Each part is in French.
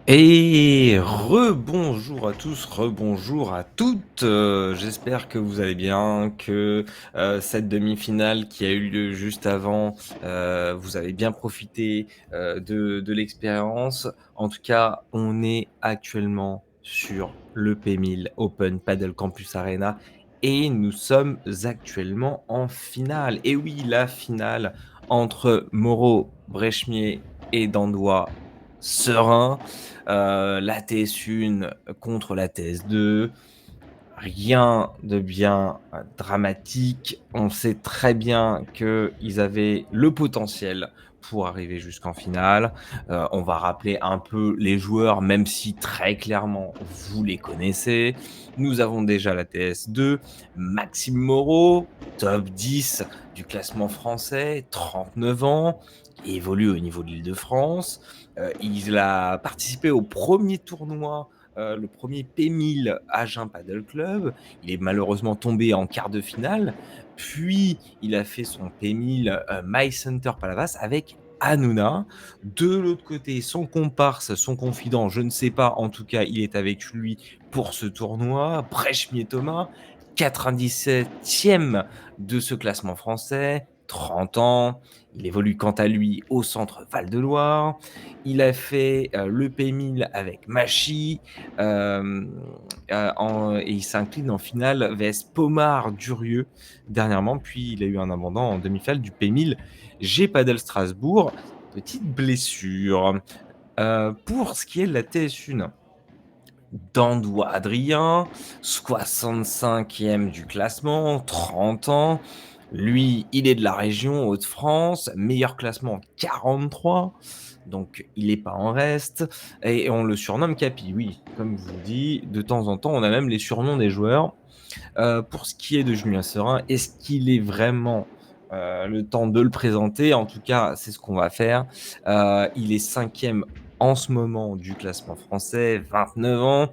Et rebonjour à tous, rebonjour à toutes. J'espère que vous allez bien, que cette demi-finale qui a eu lieu juste avant, vous avez bien profité de l'expérience. En tout cas, on est actuellement sur le P1000 Open Paddle Campus Arena et nous sommes actuellement en finale. Et oui, la finale entre Moreau Brechmier et Dandois Serein. La TS1 contre la TS2, rien de bien dramatique. On sait très bien qu'ils avaient le potentiel pour arriver jusqu'en finale. On va rappeler un peu les joueurs, même si très clairement vous les connaissez. Nous avons déjà la TS2, Maxime Moreau, top 10 du classement français, 39 ans, qui évolue au niveau de l'Île-de-France. Il a participé au premier tournoi, le premier P1000 Agen Paddle Club. Il est malheureusement tombé en quart de finale. Puis, il a fait son P1000 My Center Palavas avec Hanouna. De l'autre côté, son comparse, son confident, je ne sais pas, en tout cas, il est avec lui pour ce tournoi. Brechmier Thomas, 97e de ce classement français, 30 ans. Il évolue quant à lui au centre Val-de-Loire. Il a fait le P1000 avec Machi. euh, et il s'incline en finale vs Pomard Durieux dernièrement. Puis il a eu un abandon en demi-finale du P1000 G Padel Strasbourg. Petite blessure. Pour ce qui est de la TS1, Dandois Adrien, 65e du classement, 30 ans. Lui, il est de la région Hauts-de-France, meilleur classement 43, donc il n'est pas en reste. Et on le surnomme Capi, oui, comme je vous dis, de temps en temps, on a même les surnoms des joueurs. Pour ce qui est de Julien Serin, est-ce qu'il est vraiment le temps de le présenter? En tout cas, c'est ce qu'on va faire. Il est cinquième en ce moment du classement français, 29 ans.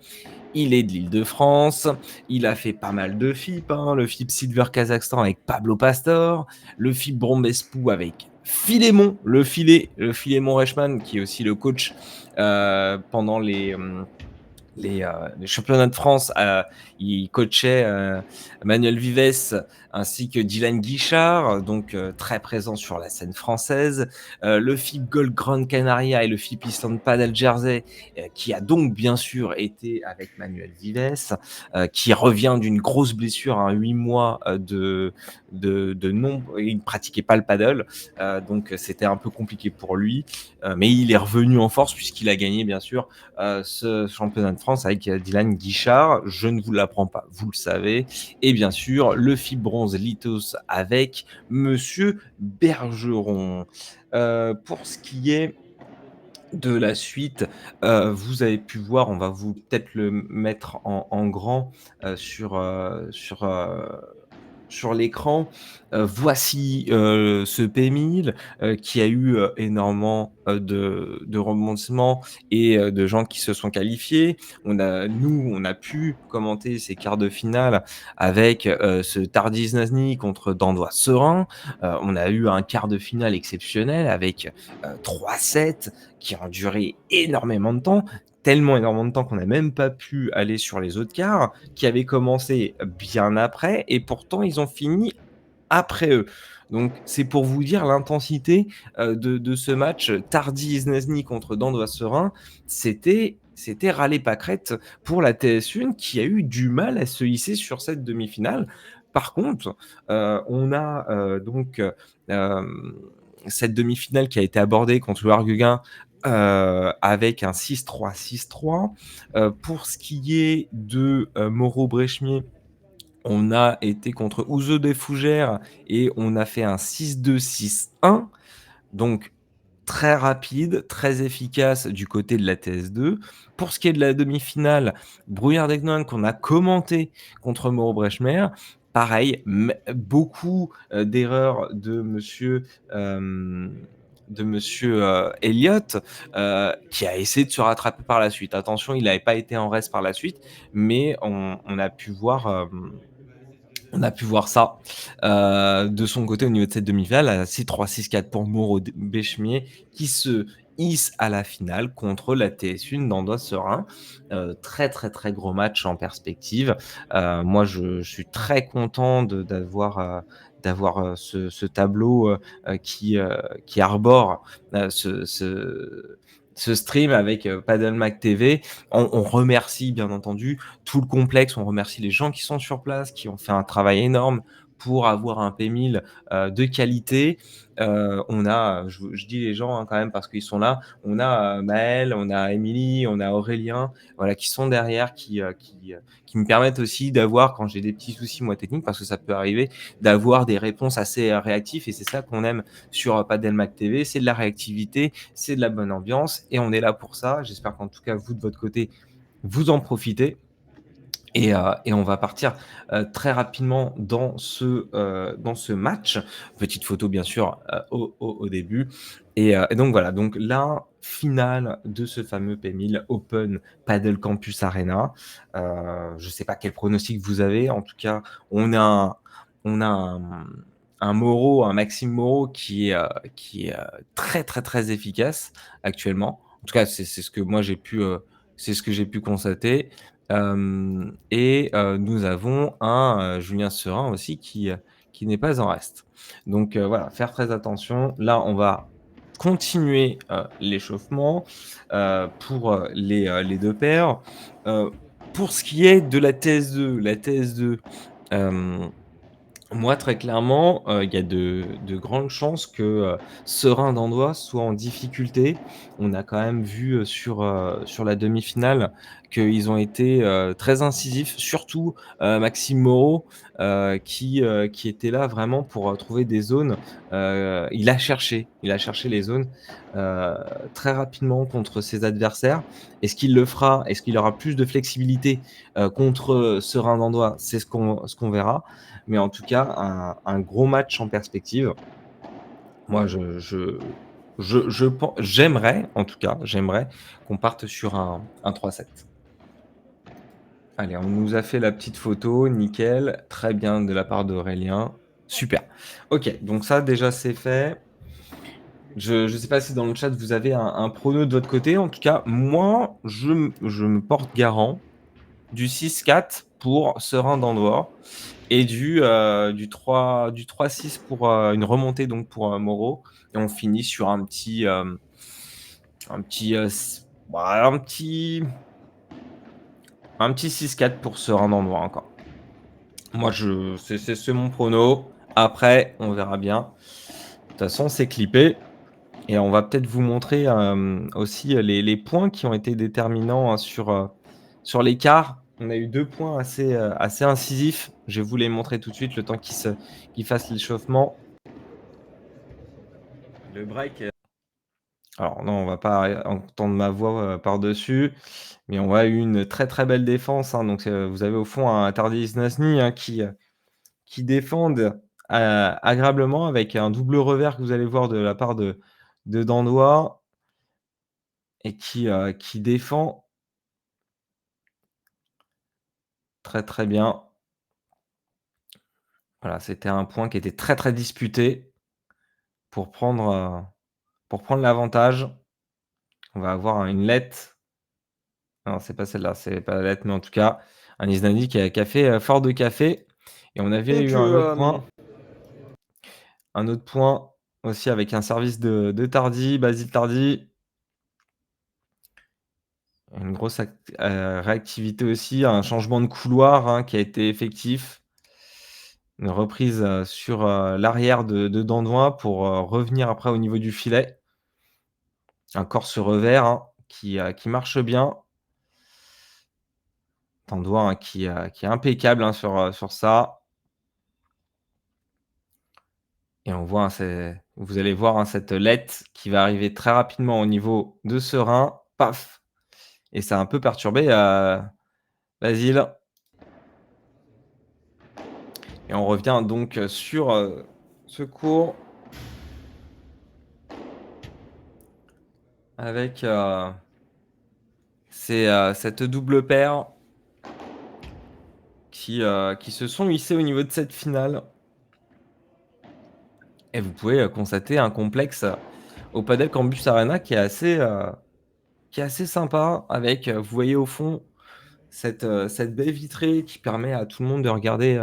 Il est de l'Île-de-France. Il a fait pas mal de FIP, hein, le FIP Silver Kazakhstan avec Pablo Pastor, le FIP Brombespou avec Philémon, le Philémon Reichmann, qui est aussi le coach pendant les championnats de France. Il coachait Manuel Vives ainsi que Dylan Guichard, donc très présent sur la scène française. Le FIP Gold Grand Canaria et le FIP Island Padel Jersey, qui a donc bien sûr été avec Manuel Vives, qui revient d'une grosse blessure, 8 mois de non, il ne pratiquait pas le paddle, donc c'était un peu compliqué pour lui, mais il est revenu en force puisqu'il a gagné bien sûr ce championnat de France avec Dylan Guichard. Je ne vous l'apprends pas, vous le savez. Et bien sûr, le FIB Bronze Litos avec Monsieur Bergeron. Pour ce qui est de la suite, vous avez pu voir, on va vous peut-être le mettre en grand sur l'écran. Voici ce P1000 qui a eu énormément de rebondissements et de gens qui se sont qualifiés. On a pu commenter ces quarts de finale avec ce Tardis Nazni contre Dandois Serein. On a eu un quart de finale exceptionnel avec 3 sets qui ont duré énormément de temps, tellement énormément de temps qu'on n'a même pas pu aller sur les autres quarts, qui avaient commencé bien après, et pourtant ils ont fini après eux. Donc c'est pour vous dire l'intensité de ce match Tardy-Isnesny contre Dandois Serein. C'était râler pâquerette pour la TS1 qui a eu du mal à se hisser sur cette demi-finale. Par contre, on a donc cette demi-finale qui a été abordée contre le Arguin avec un 6-3, 6-3. Pour ce qui est de Moreau Brechmier, on a été contre Ouzeux des Fougères et on a fait un 6-2, 6-1. Donc, très rapide, très efficace du côté de la TS2. Pour ce qui est de la demi-finale, Brouillard d'Egnon qu'on a commenté contre Moreau Brechmer, pareil, beaucoup d'erreurs de monsieur Elliott, qui a essayé de se rattraper par la suite. Attention, il n'avait pas été en reste par la suite, mais on a pu voir ça de son côté au niveau de cette demi-finale, à 6-3, 6-4 pour Moreau Béchemier, qui se hisse à la finale contre la TS1 d'Andois Serein. Très, très, très gros match en perspective. Moi, je suis très content d'avoir ce tableau qui arbore ce stream avec Paddle TV. On remercie bien entendu tout le complexe, on remercie les gens qui sont sur place, qui ont fait un travail énorme pour avoir un P1000 de qualité. Je dis les gens quand même parce qu'ils sont là, on a Maël, on a Émilie, on a Aurélien, voilà, qui sont derrière, qui me permettent aussi d'avoir, quand j'ai des petits soucis moi techniques, parce que ça peut arriver, d'avoir des réponses assez réactives, et c'est ça qu'on aime sur Padelmac TV, c'est de la réactivité, c'est de la bonne ambiance, et on est là pour ça. J'espère qu'en tout cas vous de votre côté vous en profitez. Et on va partir très rapidement dans ce match. Petite photo bien sûr au début. Et donc voilà, donc la finale de ce fameux P1000 Open Paddle Campus Arena. Je ne sais pas quel pronostic vous avez. En tout cas, on a un Moreau, un Maxime Moreau qui est très très très efficace actuellement. En tout cas, c'est ce que moi c'est ce que j'ai pu constater. Nous avons un Julien Serein aussi qui n'est pas en reste. Donc voilà, faire très attention. Là, on va continuer l'échauffement pour les deux paires. Euh, pour ce qui est de la TS2, euh, moi, très clairement, il y a de grandes chances que Serein d'Andois soit en difficulté. On a quand même vu sur la demi-finale qu'ils ont été très incisifs, surtout Maxime Moreau, qui était là vraiment pour trouver des zones. Il a cherché les zones euh, très rapidement contre ses adversaires. Est-ce qu'il le fera? Est-ce qu'il aura plus de flexibilité contre Serein d'Andois? C'est ce qu'on verra. Mais en tout cas, un gros match en perspective. Moi, j'aimerais, en tout cas, j'aimerais qu'on parte sur un 3-7. Allez, on nous a fait la petite photo, nickel, très bien de la part d'Aurélien. Super. Ok, donc ça déjà c'est fait. Je ne sais pas si dans le chat vous avez un prono de votre côté. En tout cas, moi, je me porte garant du 6-4 pour Serein d'Andois et du 3-6 pour une remontée donc pour Moreau. Et on finit sur un petit, bah, un petit 6-4 pour Serein d'Andois encore. Moi, c'est mon prono. Après, on verra bien. De toute façon, c'est clippé. Et on va peut-être vous montrer aussi les points qui ont été déterminants hein, sur l'écart. On a eu 2 points assez incisifs. Je vais vous les montrer tout de suite, le temps qu'ils fassent l'échauffement. Le break. Alors non, on va pas entendre ma voix par-dessus, mais on a eu une très très belle défense. Hein. Donc vous avez au fond un Tardis Nasni hein, qui défendent agréablement avec un double revers que vous allez voir de la part de Dandois et qui défend très très bien. Voilà, c'était un point qui était très très disputé pour prendre l'avantage. On va avoir une lettre. Non, c'est pas celle-là, c'est pas la lettre, mais en tout cas, un Isnandi qui a fait fort de café. Et on avait eu un autre point aussi avec un service de Tardy, Basile Tardy. Une grosse réactivité aussi, un changement de couloir hein, qui a été effectif. Une reprise sur l'arrière de Dandoin pour revenir après au niveau du filet. Un corse revers hein, qui marche bien. Dandoin hein, qui est impeccable hein, sur ça. Et on voit, hein, vous allez voir hein, cette lettre qui va arriver très rapidement au niveau de Serein. Paf. Et ça a un peu perturbé Basile. Et on revient donc sur ce cours avec cette double paire qui se sont hissés au niveau de cette finale. Et vous pouvez constater un complexe au Padel Campus Arena qui est assez sympa avec, vous voyez au fond cette baie vitrée qui permet à tout le monde de regarder,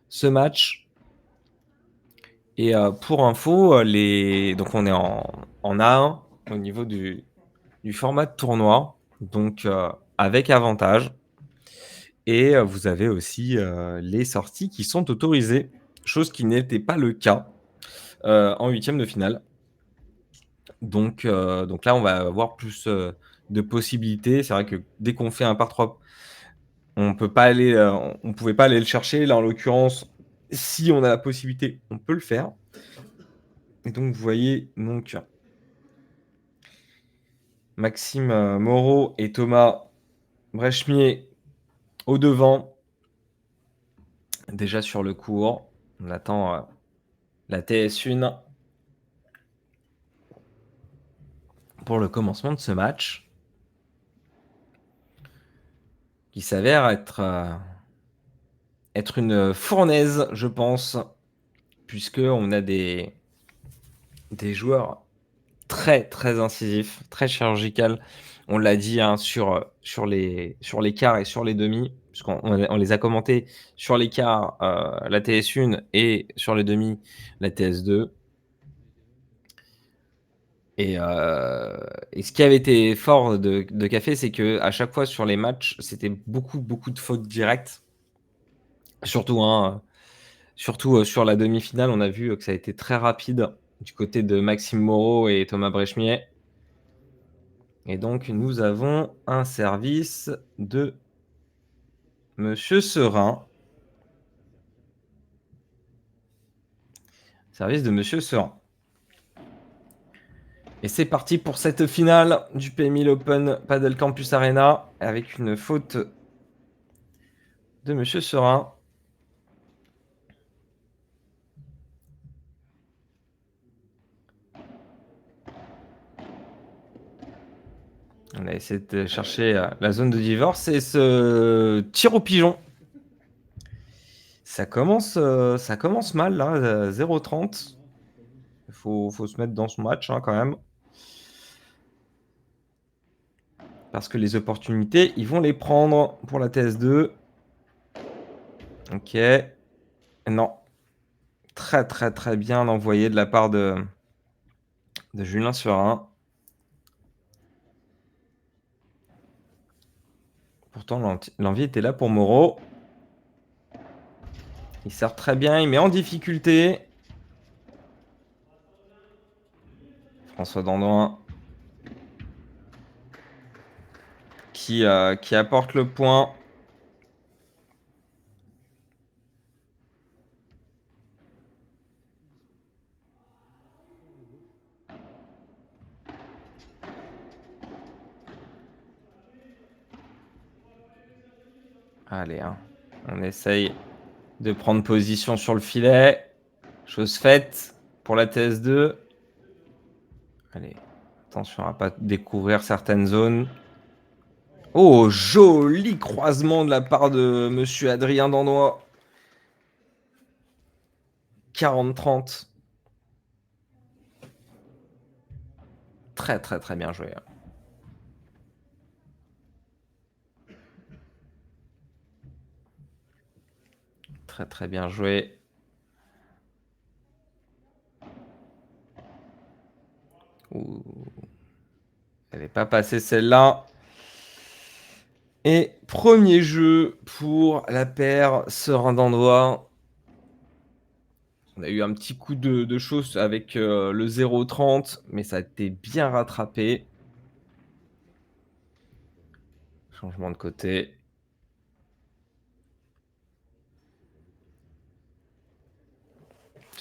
ce match et pour info, les donc on est en A1 au niveau du format de tournoi, donc avec avantage et vous avez aussi, les sorties qui sont autorisées, chose qui n'était pas le cas, en huitième de finale. Donc là, on va avoir plus, de possibilités. C'est vrai que dès qu'on fait un par 3, on peut pas aller, on pouvait pas aller le chercher. Là, en l'occurrence, si on a la possibilité, on peut le faire et donc vous voyez donc Maxime, Moreau et Thomas Brechemier au devant, déjà sur le court. On attend, la TS1 pour le commencement de ce match qui s'avère être une fournaise, je pense, puisqu'on a des joueurs très, très incisif, très chirurgical. On l'a dit, hein, sur les quarts et sur les demi, puisqu'on les a commentés sur les quarts, la TS1 et sur les demi, la TS2 et ce qui avait été fort de Café, c'est qu'à chaque fois sur les matchs, c'était beaucoup, beaucoup de fautes directes. Surtout, hein, surtout, sur la demi-finale, on a vu, que ça a été très rapide du côté de Maxime Moreau et Thomas Brechemier. Et donc, nous avons un service de Monsieur Serin. Service de Monsieur Serin. Et c'est parti pour cette finale du PMI Open Padel Campus Arena avec une faute de Monsieur Serin. On a essayé de chercher la zone de divorce et ce tir au pigeon. Ça commence mal là, 0-30. Faut se mettre dans ce match hein, quand même. Parce que les opportunités, ils vont les prendre pour la TS2. Ok. Non. Très très très bien envoyé de la part de Julien Serin. Pourtant, l'envie était là pour Moreau. Il sert très bien, il met en difficulté. François Dandoin qui apporte le point. Allez, hein. On essaye de prendre position sur le filet. Chose faite pour la TS2. Allez, attention à ne pas découvrir certaines zones. Oh, joli croisement de la part de Monsieur Adrien Dandois. 40-30. Très très très bien joué. Très très bien joué. Ouh. Elle n'est pas passée celle-là. Et premier jeu pour la paire Serin Dandois. On a eu un petit coup de chausse avec le 0-30, mais ça a été bien rattrapé. Changement de côté.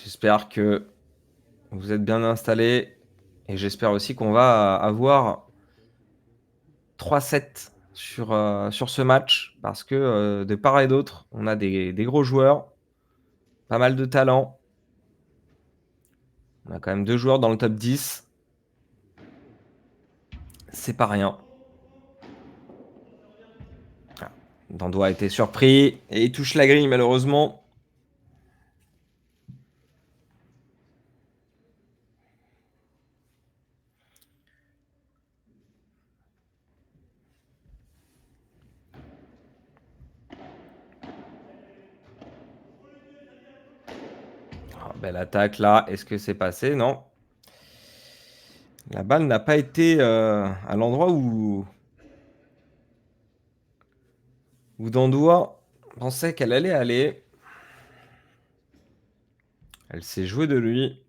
J'espère que vous êtes bien installés et j'espère aussi qu'on va avoir 3-7 sur ce match parce que de part et d'autre, on a des gros joueurs, pas mal de talent. On a quand même 2 joueurs dans le top 10. C'est pas rien. Ah, Dandois a été surpris et il touche la grille malheureusement. belle attaque là. Est-ce que c'est passé? Non. La balle n'a pas été à l'endroit où Dandoua pensait qu'elle allait aller. Elle s'est jouée de lui.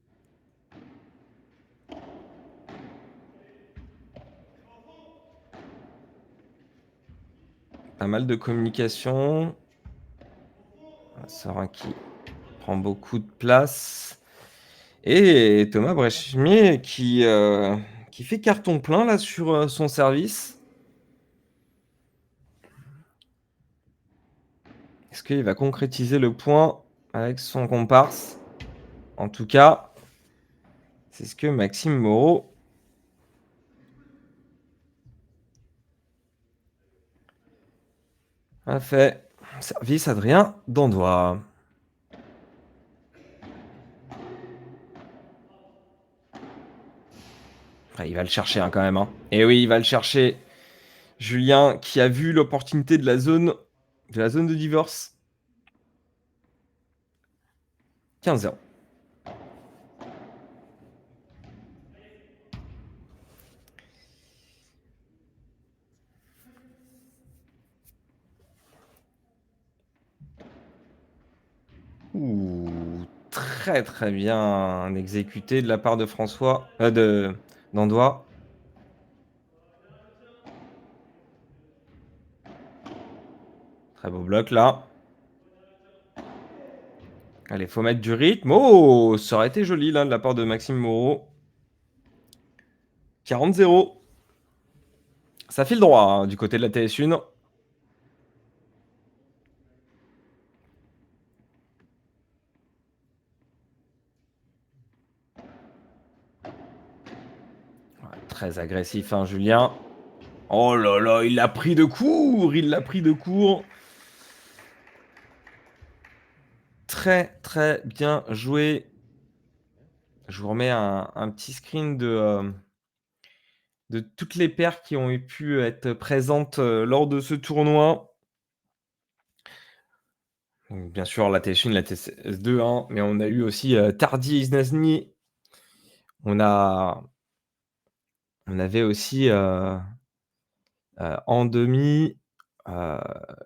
Pas mal de communication. Sorin qui prend beaucoup de place. Et Thomas Brechmier qui fait carton plein là sur son service. Est-ce qu'il va concrétiser le point avec son comparse? En tout cas, c'est ce que Maxime Moreau a fait. Service Adrien Dandois. Il va le chercher quand même. Et oui, il va le chercher. Julien qui a vu l'opportunité de la zone de divorce. 15-0. Ouh, très très bien exécuté de la part de François, d'Andois. Très beau bloc là. Allez, faut mettre du rythme. Oh, ça aurait été joli là de la part de Maxime Moreau. 40-0. Ça file droit du côté de la TS1. Très agressif, Julien. Oh là là, il l'a pris de court. Il l'a pris de court. Très très bien joué. Je vous remets un petit screen de toutes les paires qui ont pu être présentes lors de ce tournoi. Donc, bien sûr, la TS1, la TS2, mais on a eu aussi Tardy et Iznazni. On avait aussi en demi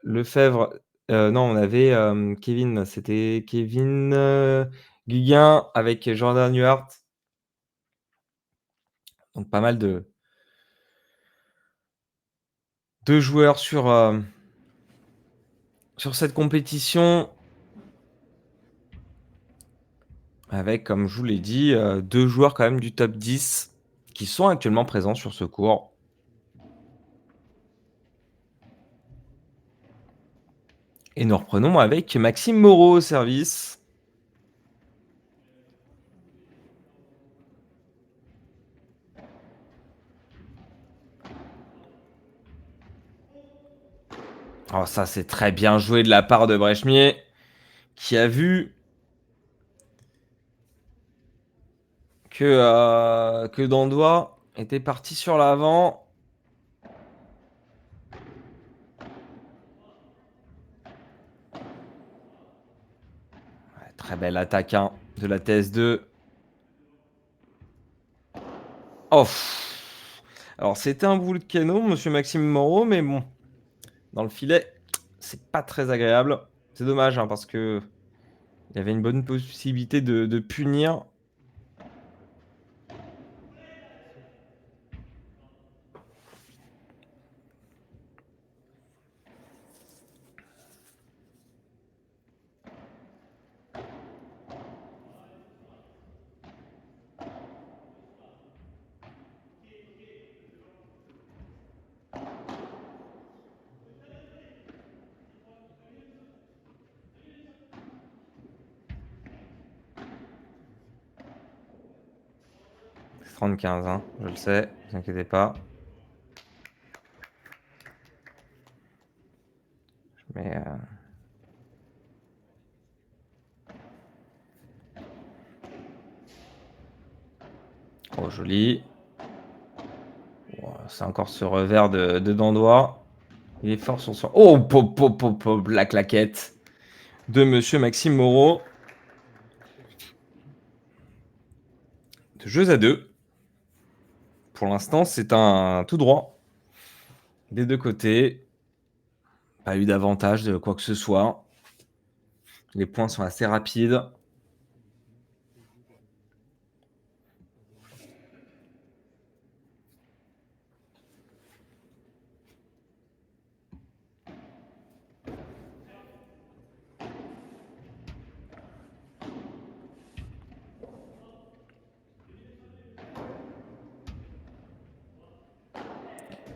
Lefebvre. Non, on avait Kevin. C'était Kevin Guiguin avec Jordan Newhart. Donc pas mal de joueurs sur cette compétition. Avec, comme je vous l'ai dit, 2 joueurs quand même du top 10 qui sont actuellement présents sur ce cours. Et nous reprenons avec Maxime Moreau au service. Oh, ça, c'est très bien joué de la part de Brechmier, qui a vu que Dandois était parti sur l'avant. Ouais, très belle attaque de la TS2. Oh, alors, c'était un bout de canon, monsieur Maxime Moreau, mais bon, dans le filet, c'est pas très agréable. C'est dommage, parce que il y avait une bonne possibilité de punir. C'est 30-15, je le sais, ne vous inquiétez pas. Mais oh, joli. Oh, c'est encore ce revers de Dandois. Il est fort sur son... Oh, pop, pop, pop, pop, la claquette de monsieur Maxime Moreau. de jeux à 2. Pour l'instant, c'est un tout droit des 2 côtés. Pas eu d'avantage de quoi que ce soit. Les points sont assez rapides.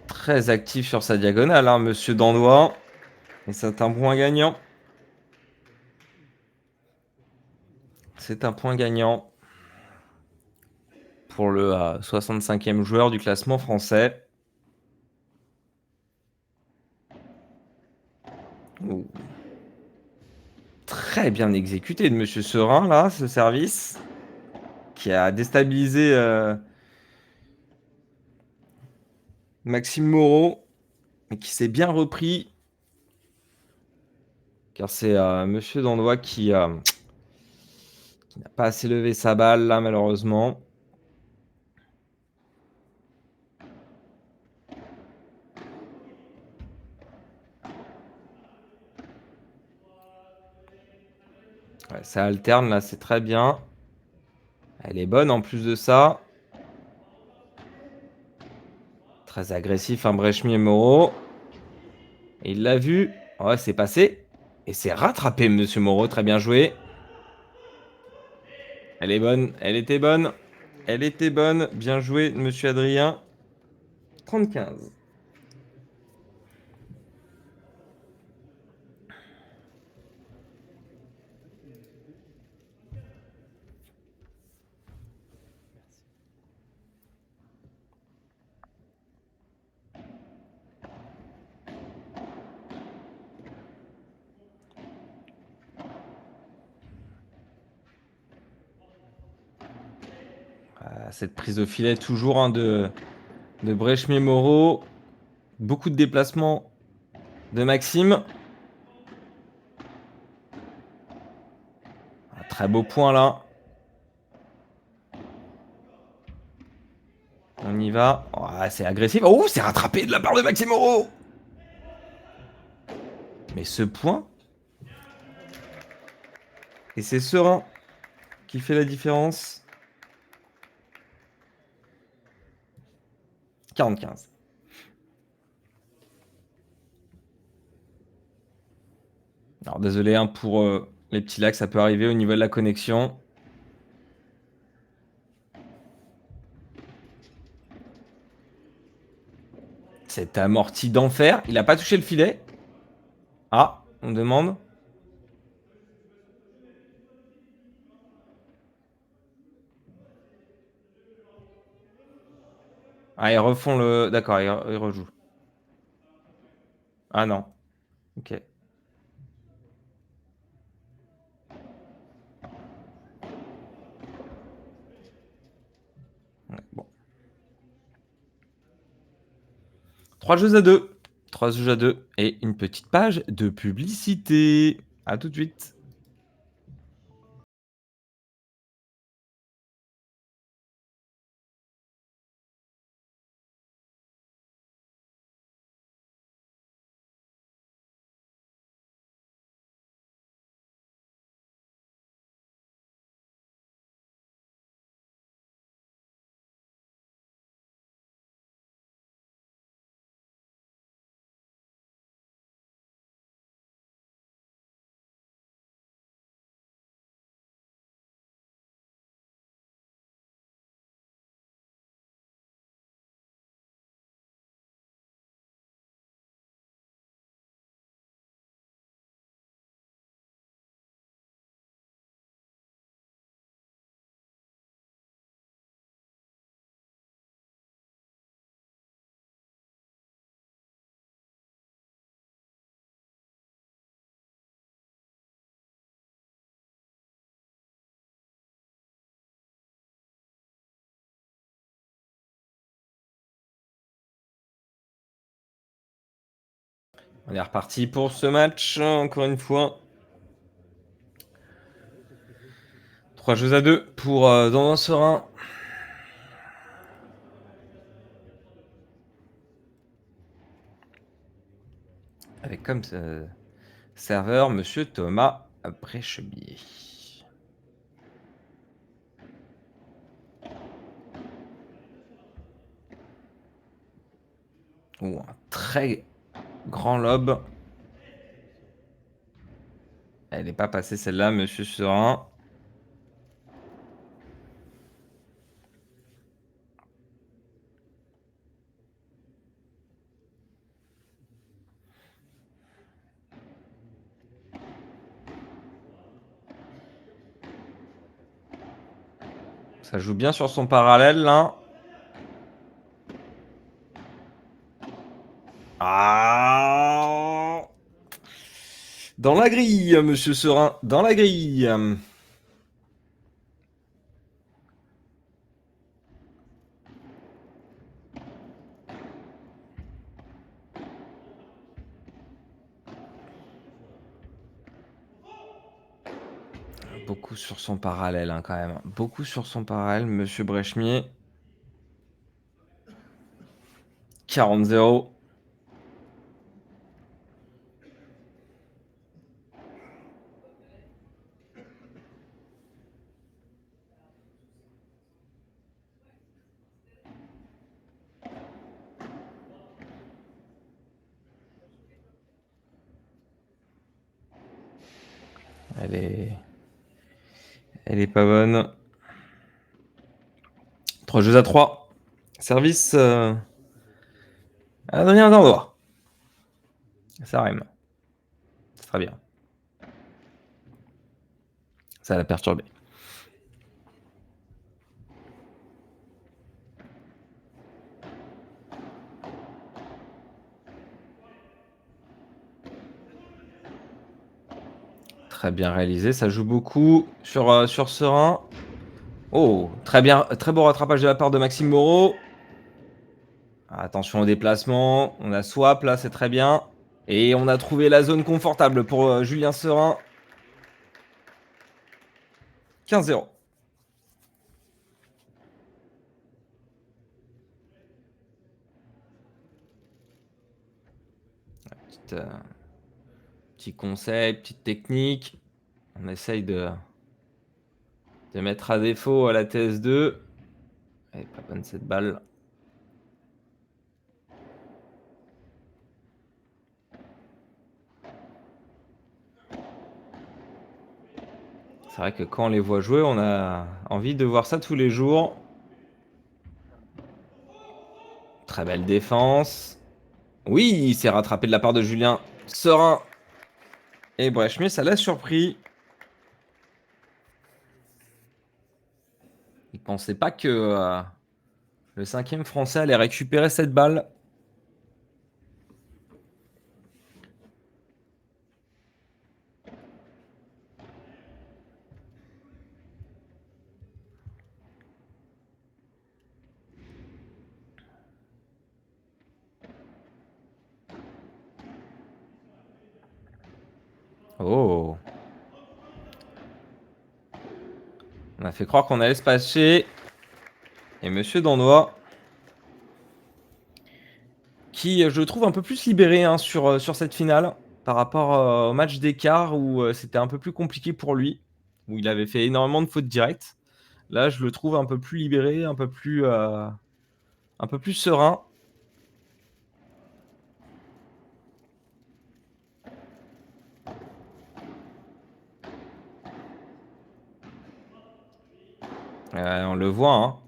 Très actif sur sa diagonale, hein, monsieur Dandois. Et c'est un point gagnant. C'est un point gagnant pour le 65e joueur du classement français. Ouh. Très bien exécuté de monsieur Serein, là, ce service, qui a déstabilisé Maxime Moreau, mais qui s'est bien repris, car c'est monsieur Dandois qui n'a pas assez levé sa balle, là, malheureusement. Ouais, ça alterne, là, c'est très bien. Elle est bonne en plus de ça. Très agressif, un Brechmi Moreau. Et il l'a vu. Ouais, c'est passé. Et c'est rattrapé, monsieur Moreau. Très bien joué. Elle est bonne. Elle était bonne. Elle était bonne. Bien joué, monsieur Adrien. 35. Cette prise au filet, toujours de Brechmi Moreau. Beaucoup de déplacements de Maxime. Un très beau point là. On y va. Oh, c'est agressif. Oh, c'est rattrapé de la part de Maxime Moreau. Mais ce point. Et c'est Serein qui fait la différence. 45. Alors désolé hein, pour les petits lags, ça peut arriver au niveau de la connexion. Cet amorti d'enfer. Il n'a pas touché le filet. Ah, on demande. Ah, ils refont le... D'accord, ils rejouent. Ah non. Ok. Ouais, bon. 3 jeux à 2. 3 jeux à 2 et une petite page de publicité. À tout de suite. On est reparti pour ce match, encore une fois. 3 jeux à 2 pour Dandois Serein. avec comme serveur monsieur Thomas Bréchemier. Oh, un très grand lob. Elle n'est pas passée celle-là, monsieur Serein. Ça joue bien sur son parallèle, là. Ah! Dans la grille, monsieur Serein, dans la grille. Beaucoup sur son parallèle, hein, quand même. Beaucoup sur son parallèle, monsieur Brechemier. 40-0. Elle est... Elle est pas bonne. 3 jeux à 3. Service Adrien Dandois. Ça rime. C'est très bien. Ça l'a perturbé. Très bien réalisé. Ça joue beaucoup sur Serein. Oh, très bien. Très beau rattrapage de la part de Maxime Moreau. Attention au déplacement. On a swap là, c'est très bien. Et on a trouvé la zone confortable pour Julien Serein. 15-0. Petit conseil, petite technique. On essaye de mettre à défaut à la TS2. Elle est pas bonne cette balle. C'est vrai que quand on les voit jouer, on a envie de voir ça tous les jours. Très belle défense. Oui, il s'est rattrapé de la part de Julien Serein. Et Brechemier, ça l'a surpris. Il pensait pas que le 5e français allait récupérer cette balle. Oh. On a fait croire qu'on allait se passer. Et monsieur Dandois, qui je trouve un peu plus libéré hein, sur cette finale par rapport au match d'écart où c'était un peu plus compliqué pour lui, où il avait fait énormément de fautes directes. Là, je le trouve un peu plus libéré, un peu plus serein. On le voit, hein.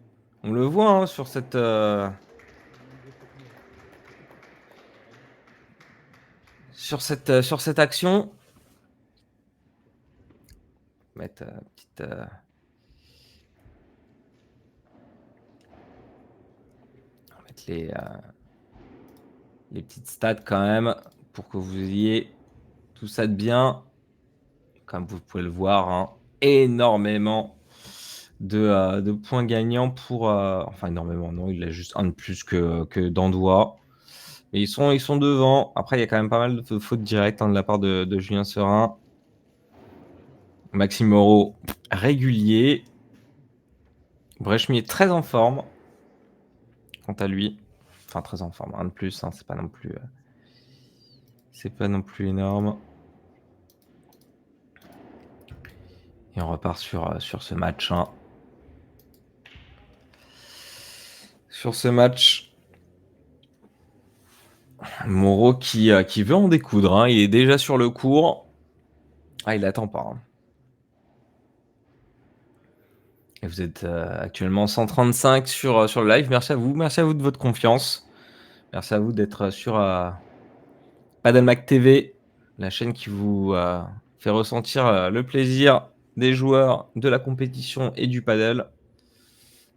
On le voit hein, sur cette action. Mettre petite on va mettre les petites stats quand même pour que vous ayez tout ça de bien. Comme vous pouvez le voir, hein, énormément de points gagnants pour. Enfin, énormément, non, il a juste un de plus que Dandois. Mais ils sont devant. Après, il y a quand même pas mal de fautes directes hein, de la part de Julien Serein. Maxime Moreau, régulier. Brechemier, très en forme. Quant à lui. Enfin, très en forme. Un de plus, hein, c'est pas non plus. C'est pas non plus énorme. Et on repart sur ce match, hein. Sur ce match, Moreau qui veut en découdre, hein. Il est déjà sur le court. Ah, il attend pas, hein. Et vous êtes actuellement 135 sur le live. Merci à vous. Merci à vous de votre confiance. Merci à vous d'être sur Padelmac TV, la chaîne qui vous fait ressentir le plaisir des joueurs, de la compétition et du padel.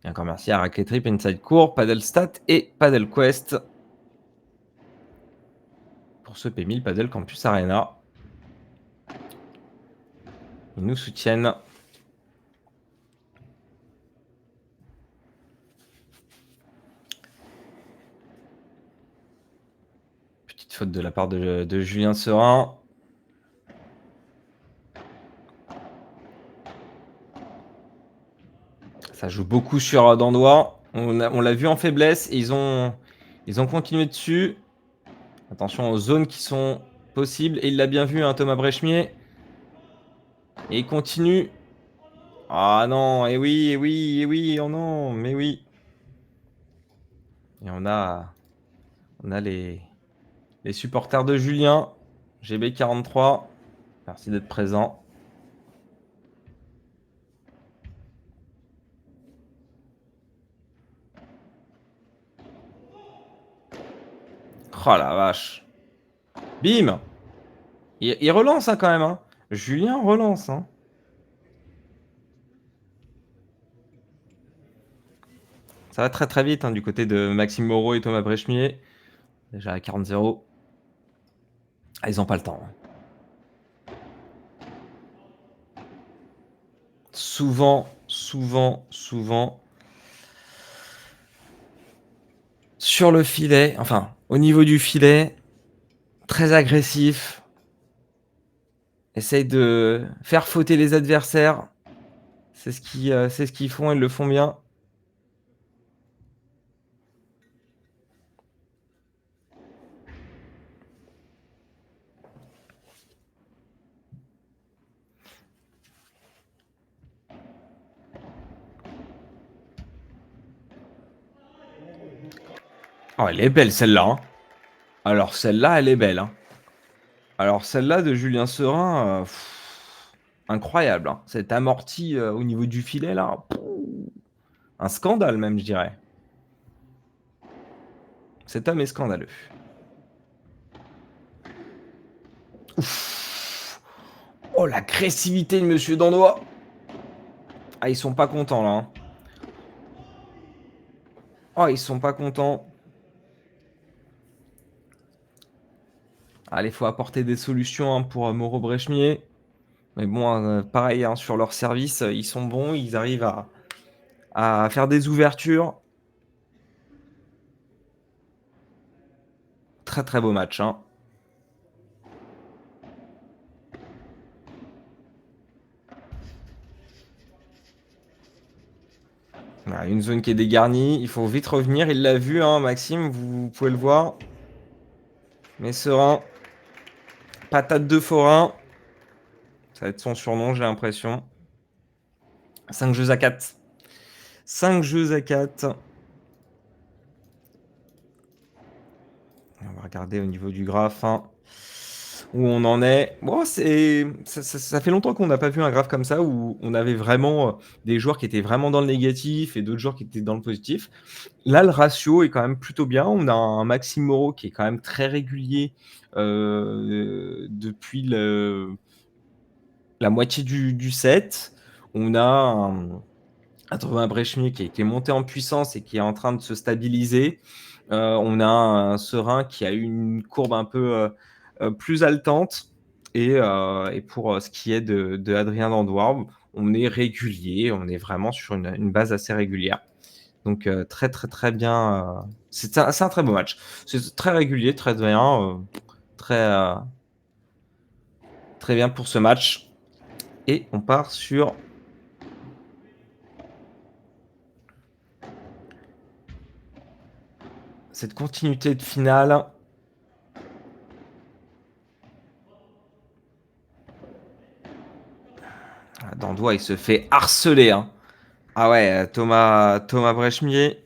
Et encore merci à Raclette Trip, Inside Court, Padel Stat et Padel Quest pour ce P1000 Padel Campus Arena. Ils nous soutiennent. Petite faute de la part de Julien Serin. Ça joue beaucoup sur Dandois. On l'a vu en faiblesse et ils ont continué dessus. Attention aux zones qui sont possibles. Et il l'a bien vu, hein, Thomas Brechmier. Et il continue. Ah non, et oui, et oui, et oui, oh non, mais oui. Et on a les supporters de Julien, GB43. Merci d'être présent. Oh la vache. Bim. Il relance, hein, quand même, hein. Julien relance, hein. Ça va très très vite, hein, du côté de Maxime Moreau et Thomas Brechmier. Déjà à 40-0. Ah, ils n'ont pas le temps, hein. Souvent. Sur le filet, enfin, au niveau du filet, très agressif. Essaye de faire fauter les adversaires. C'est ce qu'ils font, ils le font bien. Oh, elle est belle celle-là, hein. Alors celle-là, elle est belle, hein. Alors celle-là de Julien Serin, incroyable, hein. Cette amortie au niveau du filet, là. Un scandale même, je dirais. Cet homme est scandaleux. Ouf. Oh, l'agressivité de Monsieur Dandois. Ah, ils sont pas contents, là, hein. Oh, ils sont pas contents. Allez, il faut apporter des solutions, hein, pour Moreau Brechmier. Mais bon, pareil, hein, sur leur service, ils sont bons. Ils arrivent à faire des ouvertures. Très très beau match, hein. Voilà, une zone qui est dégarnie. Il faut vite revenir. Il l'a vu, hein, Maxime. Vous pouvez le voir. Mais serein. Patate de forain. Ça va être son surnom, j'ai l'impression. 5 jeux à 4. 5 jeux à 4. On va regarder au niveau du graphe, hein, où on en est. Bon, ça fait longtemps qu'on n'a pas vu un graphe comme ça où on avait vraiment des joueurs qui étaient vraiment dans le négatif et d'autres joueurs qui étaient dans le positif. Là, le ratio est quand même plutôt bien. On a un Maxime Moreau qui est quand même très régulier depuis la moitié du set. On a un Thomas Brechmier qui est monté en puissance et qui est en train de se stabiliser. On a un Serin qui a eu une courbe un peu plus haletante. Et pour ce qui est de Adrien Dandois, on est régulier, on est vraiment sur une base assez régulière. Donc très très très bien. C'est un très beau match. C'est très régulier, très bien, très très bien pour ce match. Et on part sur cette continuité de finale. Dandois, il se fait harceler, hein. Ah ouais, Thomas Brechemier,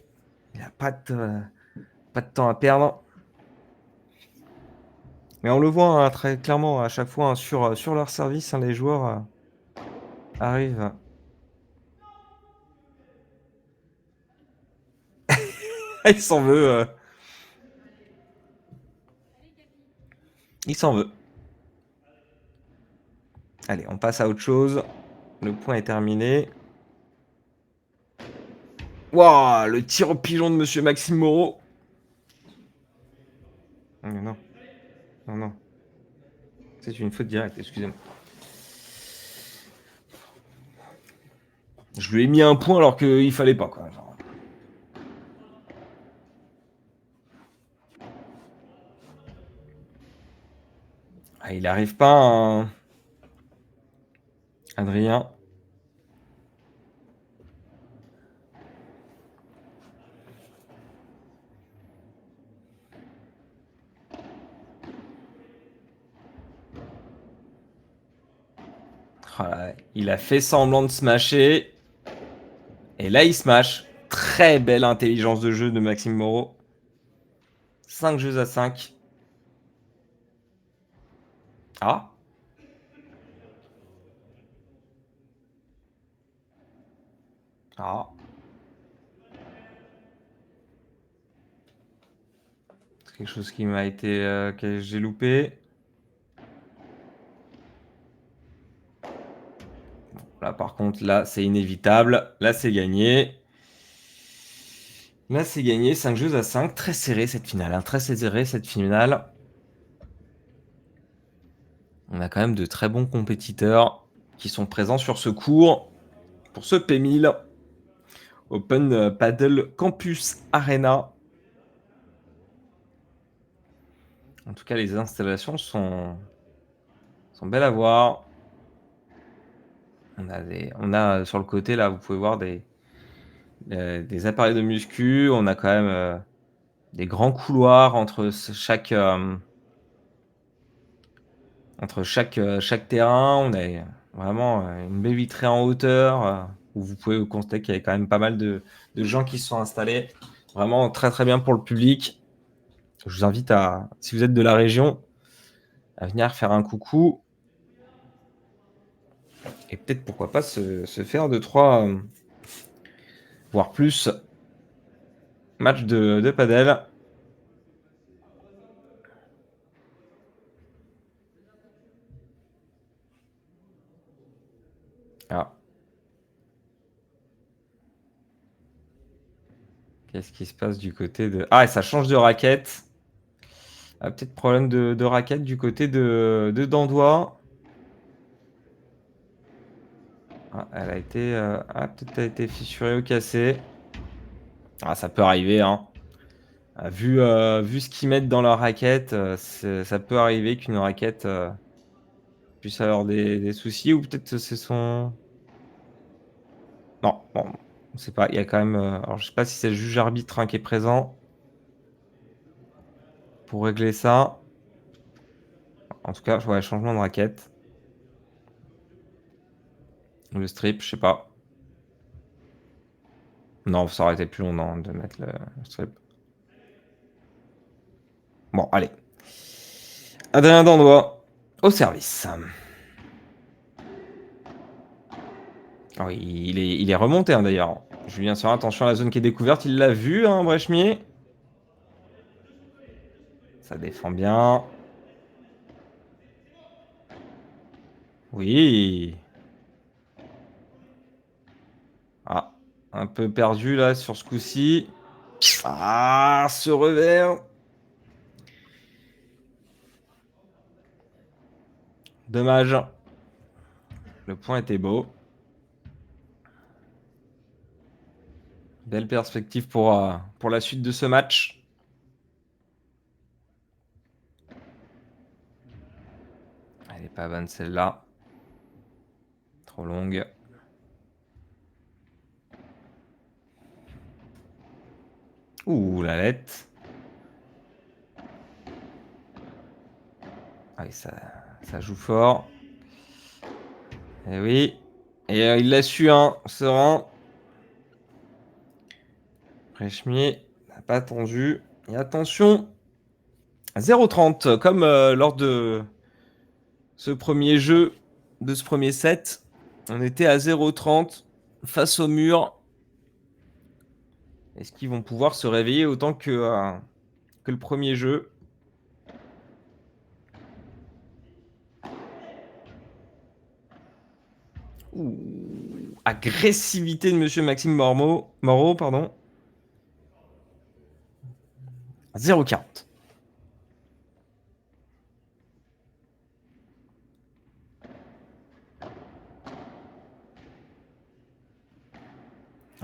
il a pas de temps à perdre. Mais on le voit, hein, très clairement à chaque fois, hein, sur leur service, hein, les joueurs, arrivent. Il s'en veut, il s'en veut. Allez, on passe à autre chose. Le point est terminé. Waouh, le tir au pigeon de monsieur Maxime Moreau. Non, non, non, non. C'est une faute directe, excusez-moi. Je lui ai mis un point alors qu'il fallait pas, quoi. Genre. Ah, il arrive pas, hein, Adrien. Oh là, il a fait semblant de smasher. Et là, il smash. Très belle intelligence de jeu de Maxime Moreau. 5 jeux à 5. Ah. Ah. C'est quelque chose qui m'a été... que j'ai loupé. Là, par contre, là, c'est inévitable. Là, c'est gagné. Là, c'est gagné. 5 jeux à 5. Très serré cette finale, hein. Très serré cette finale. On a quand même de très bons compétiteurs qui sont présents sur ce cours pour ce P1000 Open Paddle Campus Arena. En tout cas, les installations sont belles à voir. On a sur le côté là, vous pouvez voir des appareils de muscu. On a quand même des grands couloirs entre chaque terrain. On a vraiment une baie vitrée en hauteur où vous pouvez constater qu'il y a quand même pas mal de gens qui se sont installés. Vraiment très très bien pour le public. Je vous invite si vous êtes de la région, à venir faire un coucou. Et peut-être pourquoi pas se faire 2-3, voire plus, matchs de padel. Ah. Qu'est-ce qui se passe du côté de... Ah, et ça change de raquette. Ah, peut-être problème de raquette du côté de Dandois. Ah, elle a été... peut-être elle a été fissurée ou cassée. Ah, ça peut arriver, hein. Vu ce qu'ils mettent dans leur raquette, ça peut arriver qu'une raquette puisse avoir des soucis. Ou peut-être que c'est son... Non, bon, on sait pas. Il y a quand même... alors, je sais pas si c'est le juge arbitre, hein, qui est présent pour régler ça. En tout cas, ouais, changement de raquette. Le strip, je sais pas. Non, ça aurait été plus long, non, de mettre le strip. Bon, allez. Adrien Dandois, au service. Oh, il est remonté, hein, d'ailleurs. Julien Sorin, attention à la zone qui est découverte. Il l'a vu, hein, Brechemier. Ça défend bien. Oui. Ah, un peu perdu, là, sur ce coup-ci. Ah, ce revers. Dommage. Le point était beau. Belle perspective pour la suite de ce match. Elle est pas bonne celle-là. Trop longue. Ouh, la lettre. Ah oui, ça joue fort. Eh oui. Et il l'a su, hein, serein. Brechmier n'a pas attendu. Et attention, 0,30 comme lors de ce premier jeu, de ce premier set. On était à 0,30 face au mur. Est-ce qu'ils vont pouvoir se réveiller autant que le premier jeu? Ouh, agressivité de monsieur Maxime Moreau, pardon. 0,40.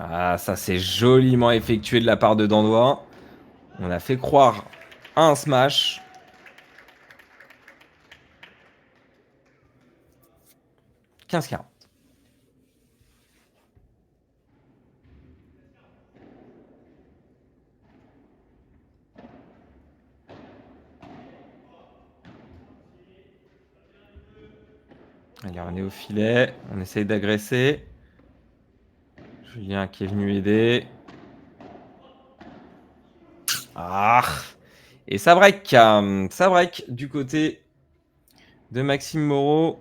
Ah, ça c'est joliment effectué de la part de Dandois. On a fait croire à un smash. 15-40. Allez, on est au filet. On essaye d'agresser. Julien qui est venu aider. Ah. Et ça break du côté de Maxime Moreau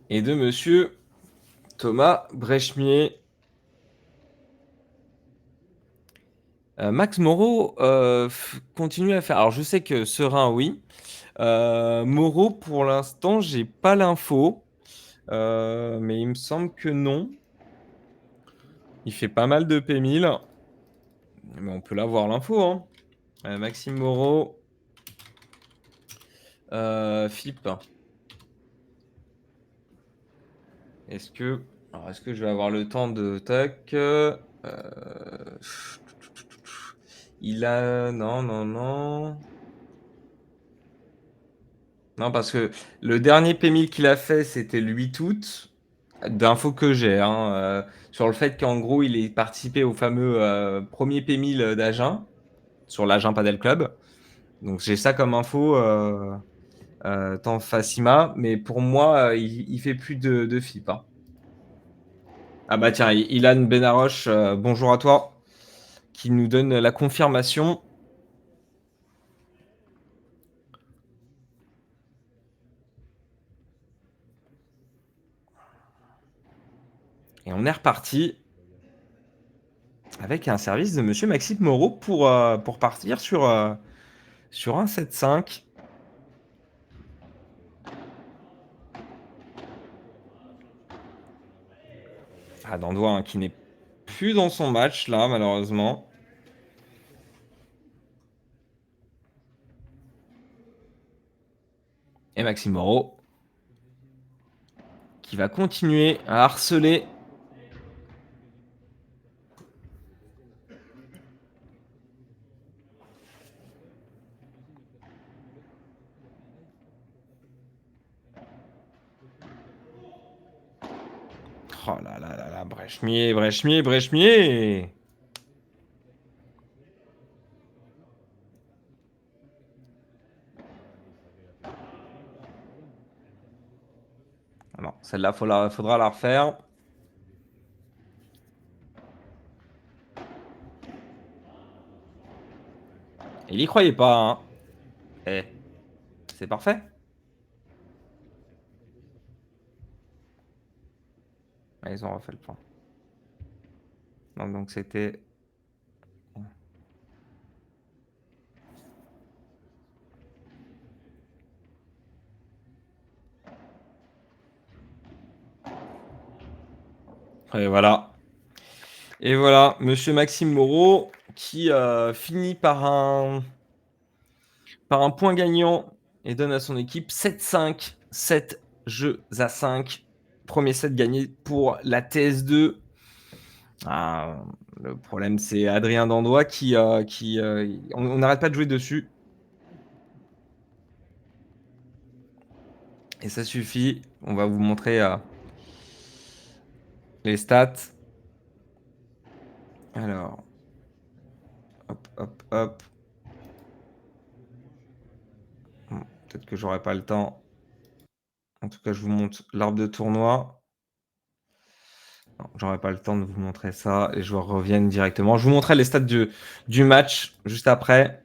et de monsieur Thomas Brechmier. Max Moreau continue à faire. Alors je sais que Serein, oui. Moreau, pour l'instant, j'ai pas l'info. Mais il me semble que non. Il fait pas mal de P1000. Mais on peut l'avoir l'info, hein. Maxime Moreau. FIP. Est-ce que. Alors, est-ce que je vais avoir le temps de. Tac. Il a. Non, non, non. Non, parce que le dernier P1000 qu'il a fait, c'était le 8 août. D'infos que j'ai, hein, sur le fait qu'en gros, il ait participé au fameux premier P1000 d'Agen, sur l'Agen Padel Club. Donc j'ai ça comme info, tant Facima, mais pour moi, il fait plus de FIP, hein. Ah bah tiens, Ilan Benaroche, bonjour à toi, qui nous donne la confirmation. Et on est reparti avec un service de monsieur Maxime Moreau pour partir sur un 7-5. Ah, Dandois, hein, qui n'est plus dans son match là, malheureusement. Et Maxime Moreau qui va continuer à harceler. Oh là là là là, Brechmier. Ah non, celle-là, faudra la refaire. Il y croyait pas, hein. Eh, c'est parfait. Ah, ils ont refait le point. Non, donc c'était. Et voilà. Et voilà, monsieur Maxime Moreau qui finit par un point gagnant et donne à son équipe 7-5, 7 jeux à 5. Premier set gagné pour la TS2. Ah, le problème, c'est Adrien Dandois on n'arrête pas de jouer dessus. Et ça suffit. On va vous montrer les stats. Alors, hop, hop, hop. Peut-être que j'aurai pas le temps. En tout cas, je vous montre l'arbre de tournoi. Non, j'aurais pas le temps de vous montrer ça. Les joueurs reviennent directement. Je vous montrerai les stats du match juste après.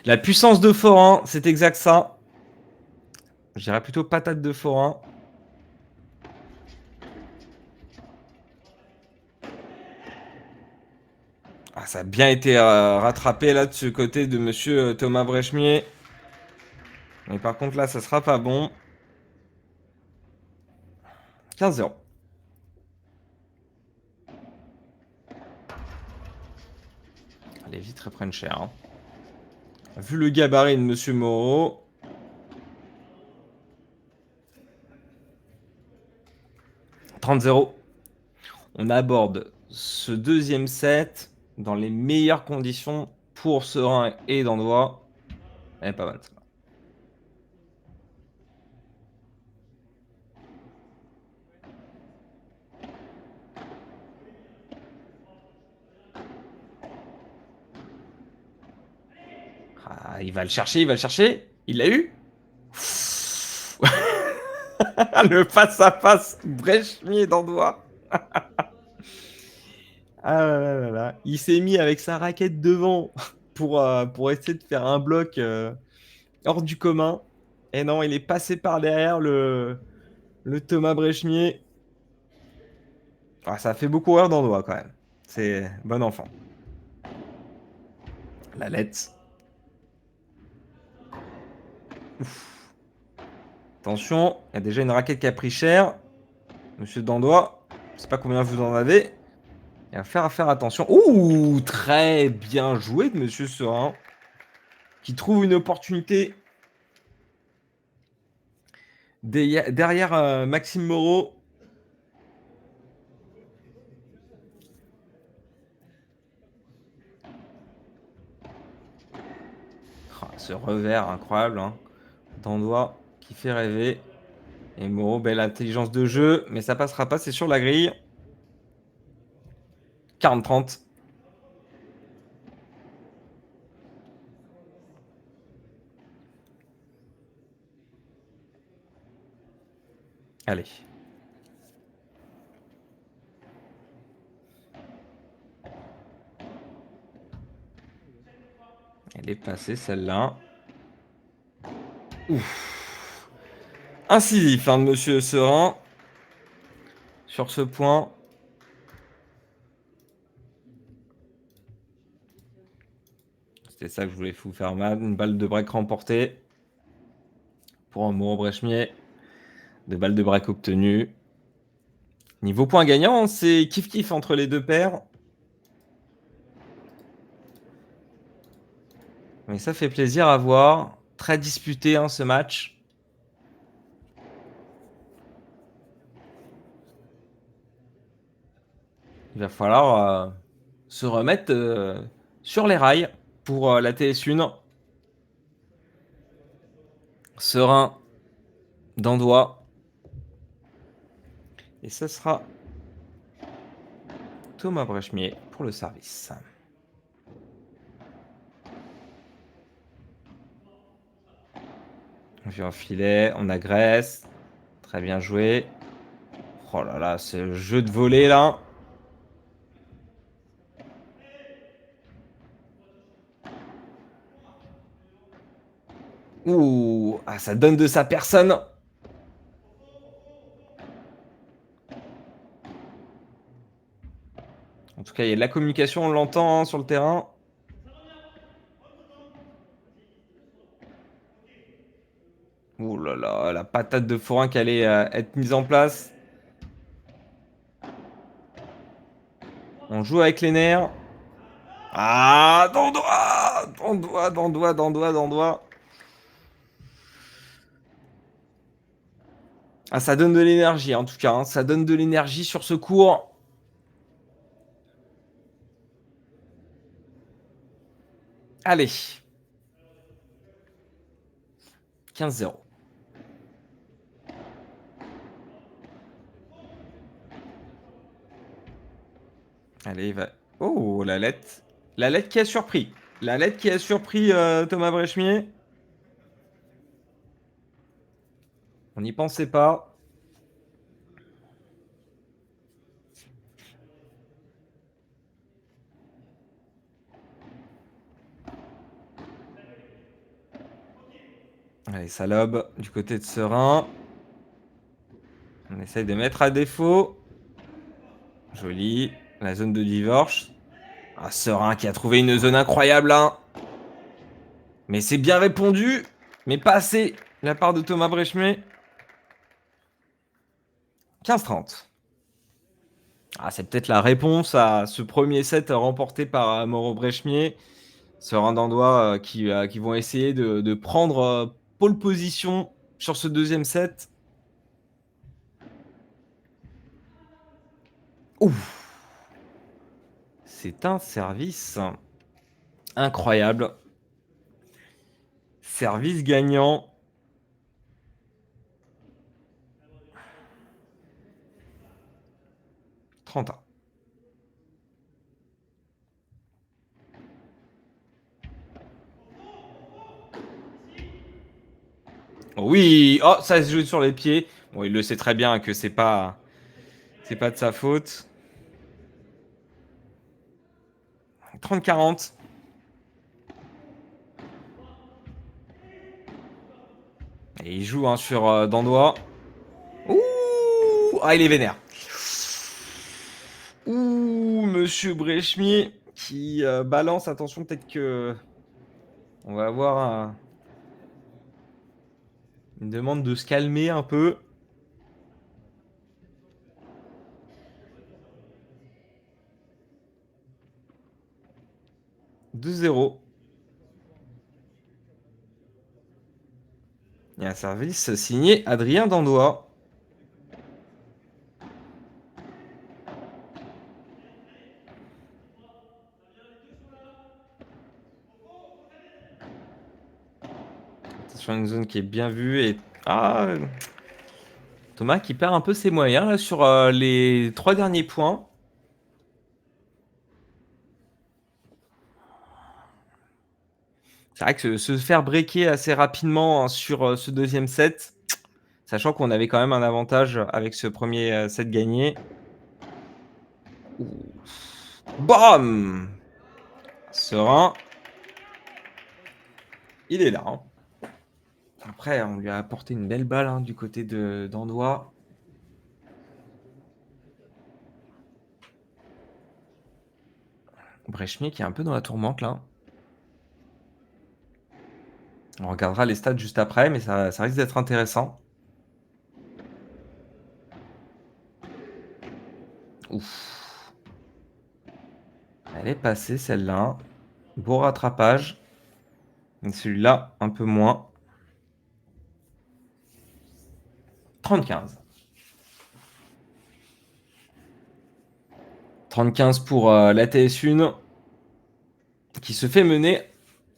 La puissance de forain, c'est exact ça. Je dirais plutôt patate de forain. Ah, ça a bien été rattrapé là de ce côté de monsieur Thomas Brechmier. Mais par contre là, ça sera pas bon. 15-0. Les vitres prennent cher. Hein. Vu le gabarit de monsieur Moreau. 30-0. On aborde ce deuxième set dans les meilleures conditions pour Serein et Dandois. Elle est pas mal. Ah, il va le chercher, il va le chercher. Il l'a eu. Le face-à-face Brechmier Dandois. Ah là là là là. Il s'est mis avec sa raquette devant pour essayer de faire un bloc hors du commun. Et non, il est passé par derrière le Thomas Brechmier. Ah, ça fait beaucoup rire Dandois quand même. C'est bon enfant. La lettre. Attention, il y a déjà une raquette qui a pris cher. Monsieur Dandois, je sais pas combien vous en avez. Il va faire attention. Ouh, très bien joué de Monsieur Serein. Qui trouve une opportunité derrière Maxime Moreau. Ah, ce revers incroyable. Hein. Dandois qui fait rêver. Et Moreau, belle intelligence de jeu. Mais ça passera pas, c'est sur la grille. 40-30. Allez. Elle est passée celle-là. Ouf. Incisif hein, de Monsieur Serein. Sur ce point. C'était ça que je voulais vous faire mal. Une balle de break remportée. Pour un Moreau Brechmier. 2 balles de break obtenues. Niveau point gagnant, c'est kiff-kiff entre les deux paires. Mais ça fait plaisir à voir. Très disputé hein, ce match. Il va falloir se remettre sur les rails pour la TS1. Serein, Dandois. Et ce sera Thomas Brechmier pour le service. On vient en filet, on agresse. Très bien joué. Oh là là, ce jeu de volée là. Ouh, ah, ça donne de sa personne. En tout cas, il y a de la communication, on l'entend hein, sur le terrain. Ouh là là, la patate de forain qui allait être mise en place. On joue avec les nerfs. Ah, Dandois, Dandois, Dandois, Dandois, Dandois. Ah, ça donne de l'énergie en tout cas. Hein. Ça donne de l'énergie sur ce cours. Allez. 15-0. Allez, va. Oh, la lettre. La lettre qui a surpris. La lettre qui a surpris Thomas Brechmier. On n'y pensait pas. Allez, ça lobe du côté de Serein. On essaye de mettre à défaut. Joli. La zone de divorce. Ah, Serein qui a trouvé une zone incroyable là. Mais c'est bien répondu. Mais pas assez de la part de Thomas Brechmier. 15-30. Ah, c'est peut-être la réponse à ce premier set remporté par Mauro Brechmier. Serein d'Andois qui vont essayer de prendre pole position sur ce deuxième set. Ouf. C'est un service incroyable. Service gagnant. 30. Oui, oh, ça se joue sur les pieds. Bon, il le sait très bien que c'est pas de sa faute. 30-40. Et il joue sur Dandois. Ouh, ah, il est vénère. Ouh, Monsieur Brechmier qui balance. Attention, peut-être que on va avoir une demande de se calmer un peu. 2-0. Il y a un service signé Adrien Dandois. Attention, une zone qui est bien vue. Et ah, Thomas qui perd un peu ses moyens là, sur les 3 derniers points. C'est vrai que se faire breaker assez rapidement sur ce deuxième set, sachant qu'on avait quand même un avantage avec ce premier set gagné. Ouh. Bam! Serein. Il est là. Hein. Après, on lui a apporté une belle balle du côté d'Andois. Brechmier qui est un peu dans la tourmente là. On regardera les stats juste après, mais ça risque d'être intéressant. Ouf. Elle est passée celle-là. Beau rattrapage. Mais celui-là, un peu moins. 30-15. 30-15 pour la TS1 qui se fait mener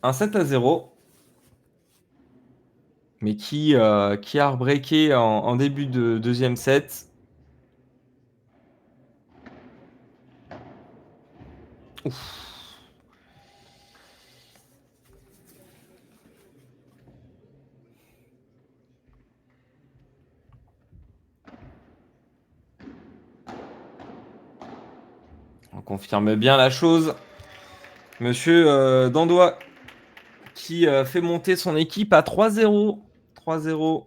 un 7-0. Mais qui a rebreaké en début de deuxième set. Ouf. On confirme bien la chose. Monsieur Dandois qui fait monter son équipe à 3-0. 3-0.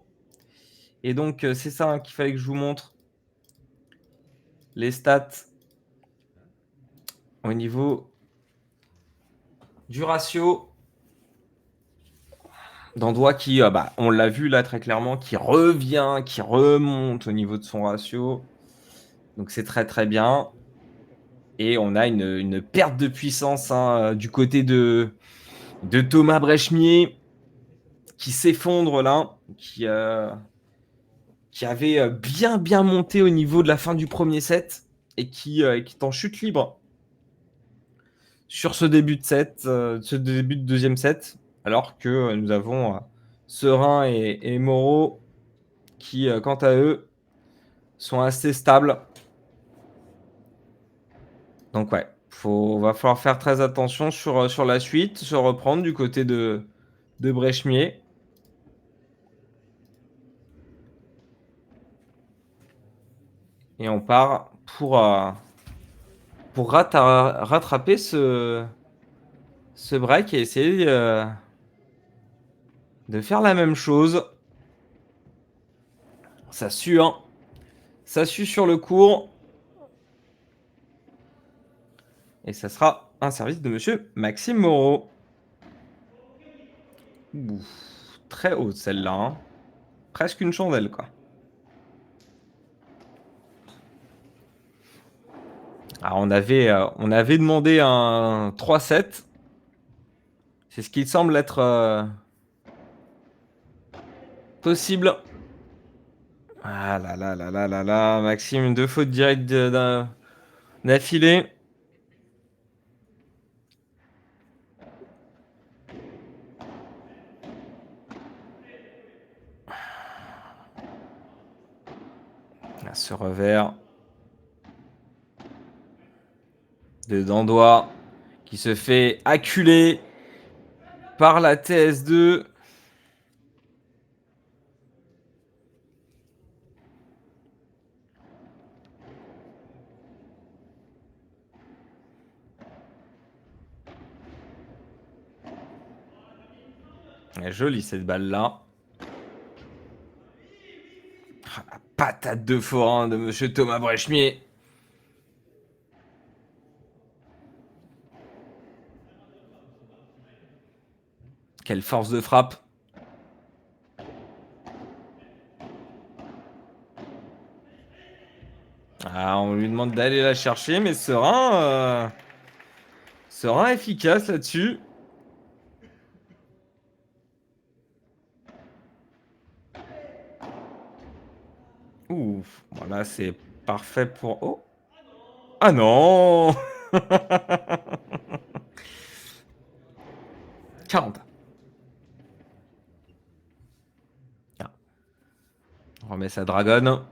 Et donc, c'est ça qu'il fallait que je vous montre. Les stats au niveau du ratio. Dandois qui, on l'a vu là très clairement, qui revient, qui remonte au niveau de son ratio. Donc c'est très très bien. Et on a une perte de puissance du côté de Thomas Brechmier qui s'effondre là, qui avait bien monté au niveau de la fin du premier set et qui est en chute libre sur ce début de set, ce début de deuxième set, alors que nous avons Serein et Moreau qui, quant à eux, sont assez stables. Donc ouais, va falloir faire très attention sur la suite, se reprendre du côté de Brechemier et on part pour rattraper ce break et essayer, de faire la même chose. Ça sue, hein, ça sue sur le court et ça sera un service de monsieur Maxime Moreau. Ouh, très haute celle-là, hein. Presque une chandelle, quoi. Alors on avait demandé un 3-7. C'est ce qui semble être, possible. Ah là là là là là là, Maxime, 2 fautes directes d'affilée. Ah, ce revers de Dandois qui se fait acculer par la TS2. Elle est jolie cette balle-là. Ah, la patate de forain de monsieur Thomas Brechemier. Quelle force de frappe. Ah, on lui demande d'aller la chercher, mais Serein efficace là-dessus. Ouf, voilà, c'est parfait pour... Oh, ah non. 40. Ah, on remet sa dragonne.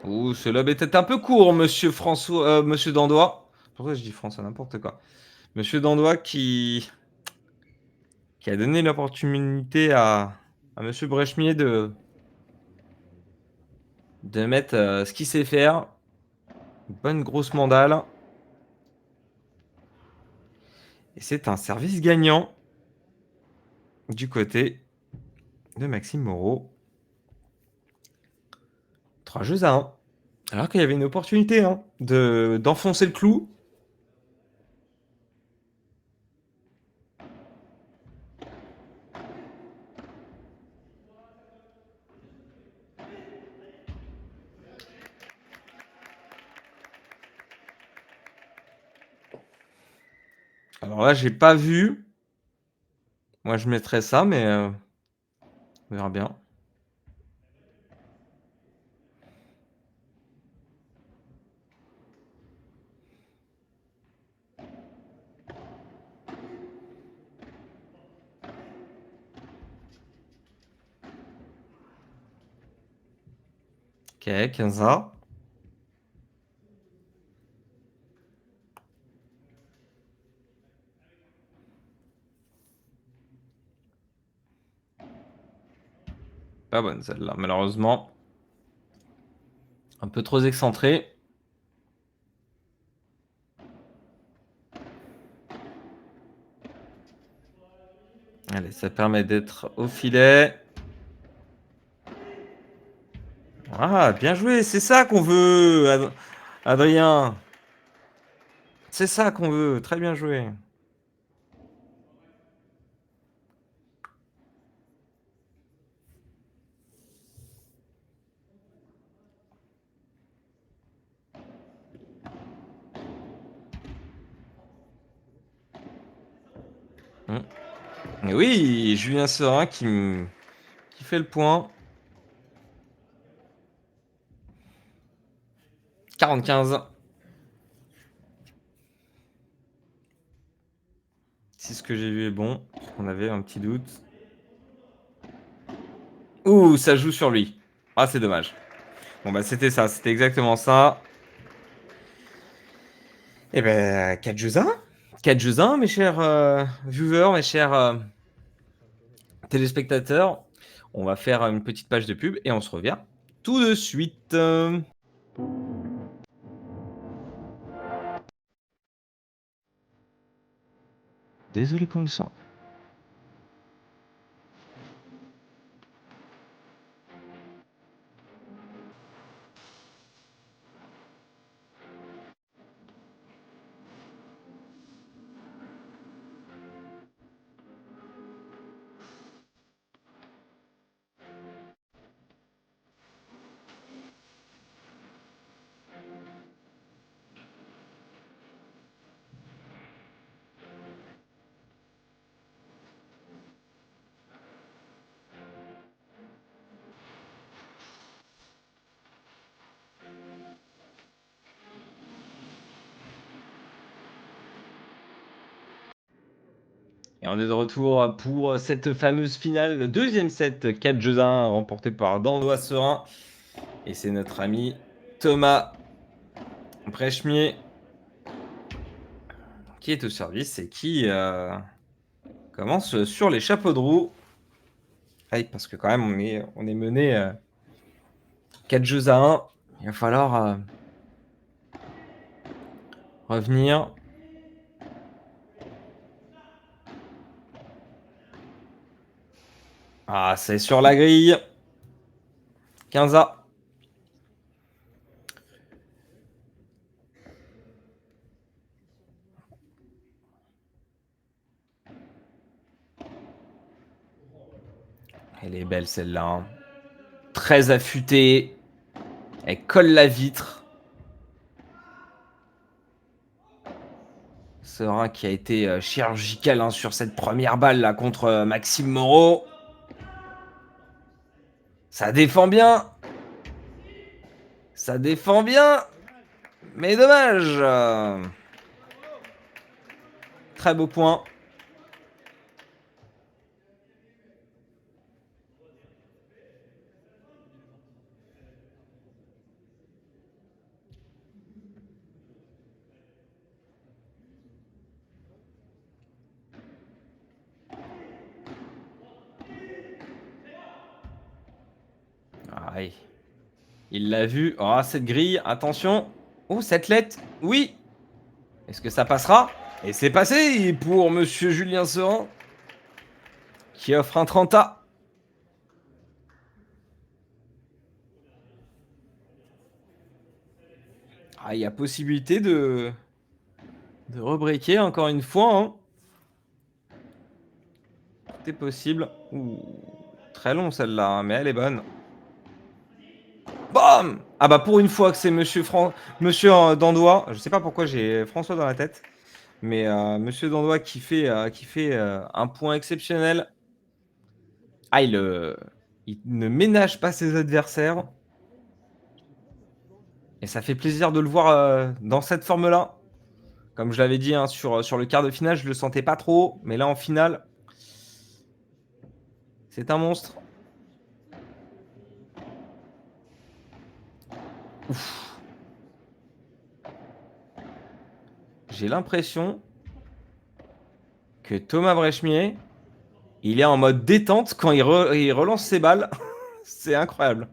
Ouh, ce lob était un peu court, monsieur François, monsieur Dandois. Pourquoi je dis François, n'importe quoi. Monsieur Dandois qui a donné l'opportunité à monsieur Brechemier de mettre ce qu'il sait faire. Une bonne grosse mandale. Et c'est un service gagnant du côté de Maxime Moreau. 3 jeux à 1. Alors qu'il y avait une opportunité hein, d'enfoncer le clou. Alors là, j'ai pas vu. Moi, je mettrais ça, mais on verra bien. Ok, 15A. Pas bonne celle-là, malheureusement. Un peu trop excentré. Allez, ça permet d'être au filet. Ah, bien joué, c'est ça qu'on veut, Adrien. C'est ça qu'on veut, très bien joué. Et oui, Julien Serin qui fait le point. 45. Si ce que j'ai vu est bon. On avait un petit doute. Ouh, ça joue sur lui. Ah, c'est dommage. Bon, bah, c'était ça. C'était exactement ça. Et ben, 4 jeux à 1. 4 jeux à 1, mes chers viewers, mes chers téléspectateurs. On va faire une petite page de pub et on se revient tout de suite. Désolé pour le sang. Et on est de retour pour cette fameuse finale, le deuxième set, 4 jeux à 1, remporté par Dandois Serein. Et c'est notre ami Thomas Brechmier qui est au service et qui commence sur les chapeaux de roue. Aïe, parce que quand même, on est mené 4 jeux à 1. Il va falloir revenir. Ah, c'est sur la grille. 15A. Elle est belle celle-là. Hein. Très affûtée. Elle colle la vitre. Serein qui a été chirurgical hein, sur cette première balle là contre Maxime Moreau. Ça défend bien. Ça défend bien. Mais dommage. Très beau point. Aïe. Il l'a vu. Oh, cette grille. Attention. Oh, cette lettre. Oui. Est-ce que ça passera? Et c'est passé pour Monsieur Julien Serein. Qui offre un 30A. Ah, il y a possibilité de rebreaker encore une fois. Hein. Tout est possible. Ouh, très long celle-là, hein, mais elle est bonne. Bam! Ah bah pour une fois que c'est Monsieur Dandois, je sais pas pourquoi j'ai François dans la tête, mais Monsieur Dandois qui fait un point exceptionnel. Ah, il ne ménage pas ses adversaires. Et ça fait plaisir de le voir dans cette forme-là. Comme je l'avais dit hein, sur le quart de finale, je le sentais pas trop, mais là en finale, c'est un monstre. Ouf. J'ai l'impression que Thomas Brechmier, il est en mode détente quand il relance ses balles. C'est incroyable.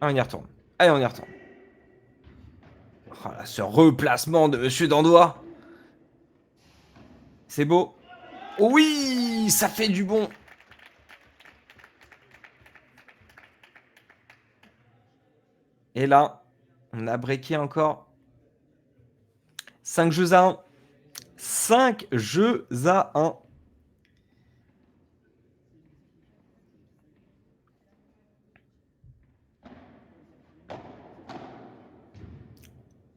Ah, on y retourne. Allez, on y retourne. Oh là, ce replacement de Monsieur Dandois. C'est beau. Oui, ça fait du bon. Et là, on a breaké encore 5 jeux à 1. 5 jeux à 1.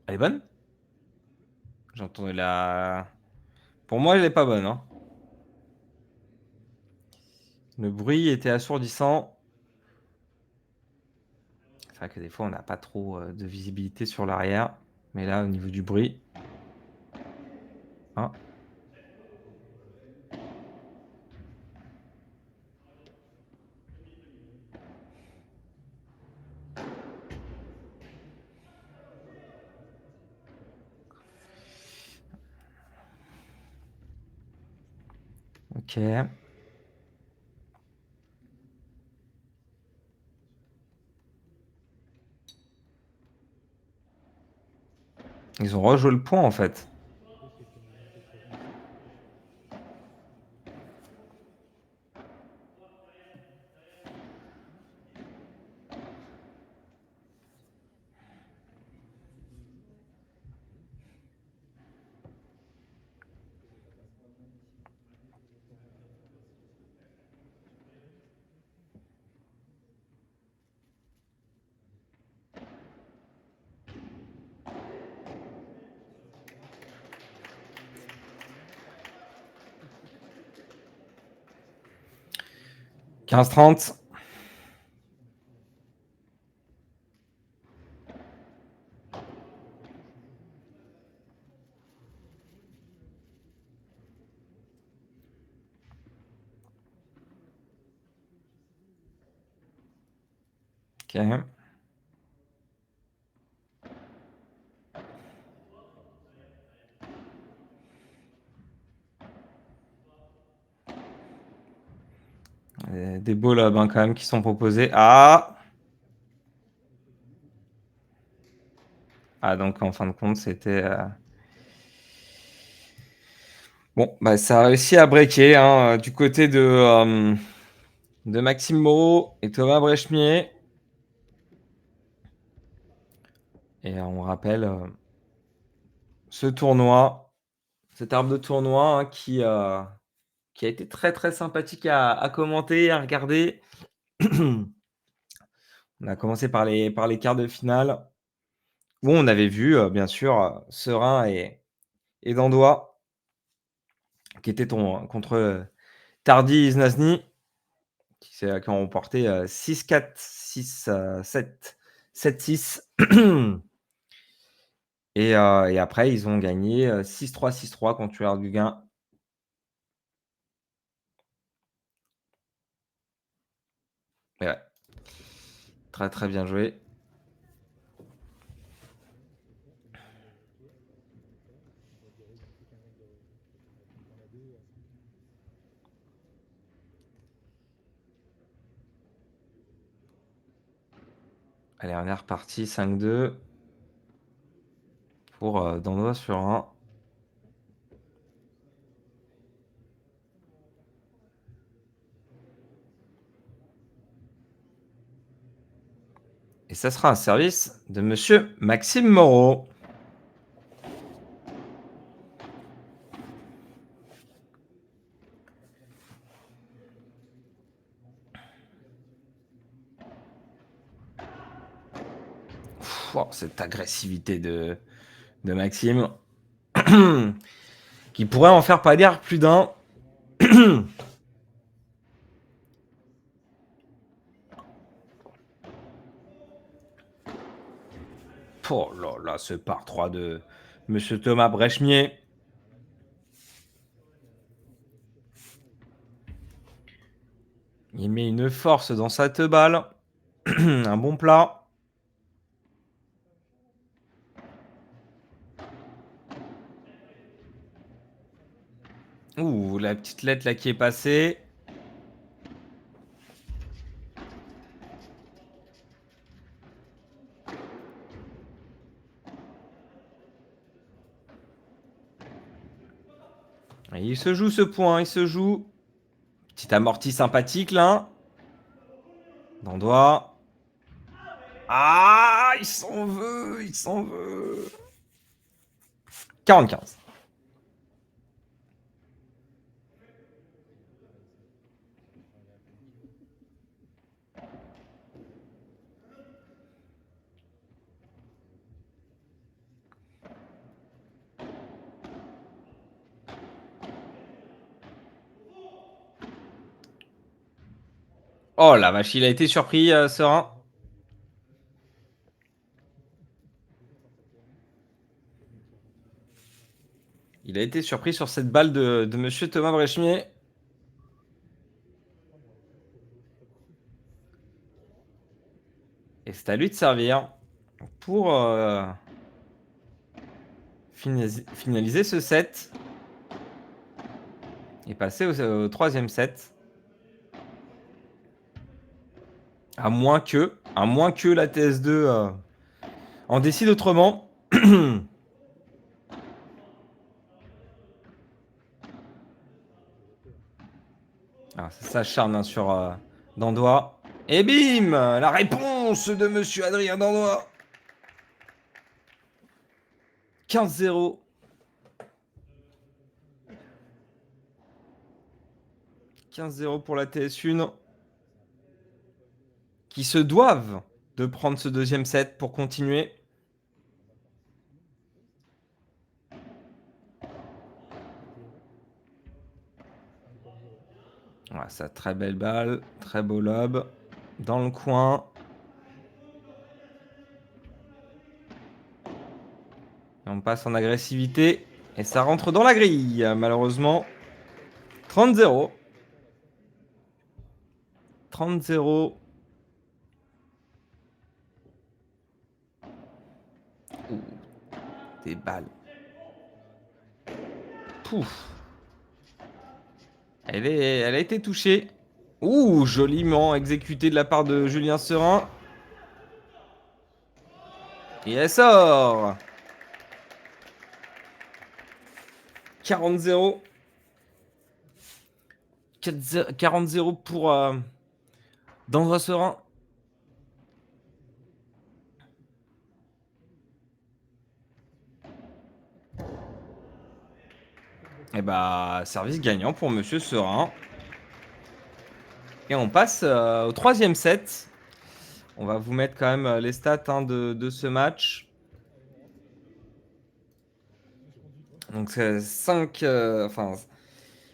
Elle est bonne? J'entendais la... Pour moi, elle est pas bonne. Hein. Le bruit était assourdissant. C'est vrai que des fois, on n'a pas trop de visibilité sur l'arrière. Mais là, au niveau du bruit... Hein. OK. Ils ont rejoué le point, en fait. 15-30. OK. Des beaux lobes, hein, quand même qui sont proposés. Ah! Ah donc en fin de compte, c'était, bon, bah, ça a réussi à breaker, hein, du côté de Maxime Moreau et Thomas Brechemier. Et on rappelle, ce tournoi, cet arbre de tournoi, hein, qui a été très, très sympathique à commenter, à regarder. On a commencé par les quarts de finale où on avait vu, bien sûr, Serein et Dandois qui étaient contre, Tardy et Znazni qui ont remporté, 6-4, 6-7, 7-6 et après ils ont gagné, 6-3, 6-3 contre Huard Guguin. Et ouais, très, très bien joué. Allez, on est reparti 5-2 pour, Dandois sur un. Et ça sera un service de monsieur Maxime Moreau. Oh, cette agressivité de Maxime qui pourrait en faire pâlir plus d'un. Oh là là, ce par 3 de monsieur Thomas Brechemier. Il met une force dans sa teballe. Un bon plat. Ouh, la petite lettre là qui est passée. Et il se joue ce point, il se joue. Petit amorti sympathique là. Dandois. Ah, il s'en veut, il s'en veut. 45. Oh la vache, il a été surpris, Serein. Il a été surpris sur cette balle de monsieur Thomas Brechemier. Et c'est à lui de servir pour finaliser ce set. Et passer au troisième set. À moins que la TS2 en décide autrement. Ah, ça s'acharne hein, sur Dandois. Et bim, la réponse de Monsieur Adrien Dandois. 15-0. 15-0 pour la TS1. Qui se doivent de prendre ce deuxième set pour continuer. Voilà, ça, très belle balle, très beau lob. Dans le coin. Et on passe en agressivité. Et ça rentre dans la grille, malheureusement. 30-0. 30-0. Ouh, des balles. Pouf. Elle a été touchée. Ouh, joliment exécuté de la part de Julien Serin. Et elle sort. 40-0. 40-0 pour Dandois Serin. Et bah, service gagnant pour Monsieur Serin. Et on passe au troisième set. On va vous mettre quand même les stats hein, de ce match. Donc c'est 5,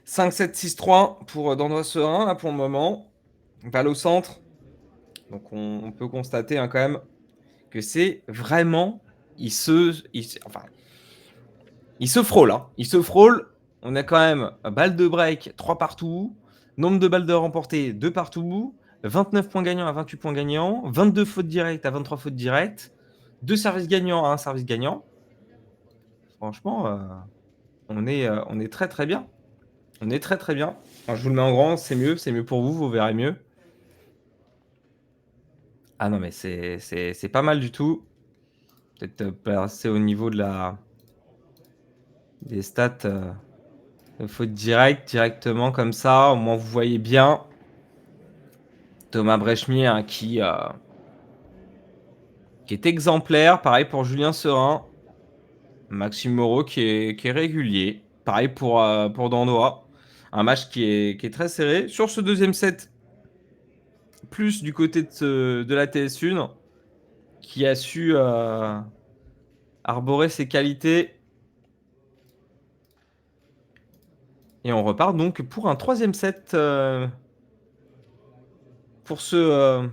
5-7-6-3 pour Dandois Serin là, pour le moment. Balle au centre. Donc on peut constater hein, quand même que c'est vraiment... Il se frôle. Hein. Il se frôle. On a quand même balle de break, 3 partout. Nombre de balles de remportées, 2 partout. 29 points gagnants à 28 points gagnants. 22 fautes directes à 23 fautes directes. 2 services gagnants à 1 service gagnant. Franchement, on est très très bien. On est très très bien. Enfin, je vous le mets en grand, c'est mieux pour vous, vous verrez mieux. Ah non, mais c'est pas mal du tout. Peut-être passer au niveau des stats de faute directement comme ça. Au moins, vous voyez bien. Thomas Brechmier hein, qui est exemplaire. Pareil pour Julien Serin. Maxime Moreau qui est régulier. Pareil pour Dandois. Un match qui est très serré. Sur ce deuxième set, plus du côté de la TS1, qui a su arborer ses qualités. Et on repart donc pour un troisième set pour ce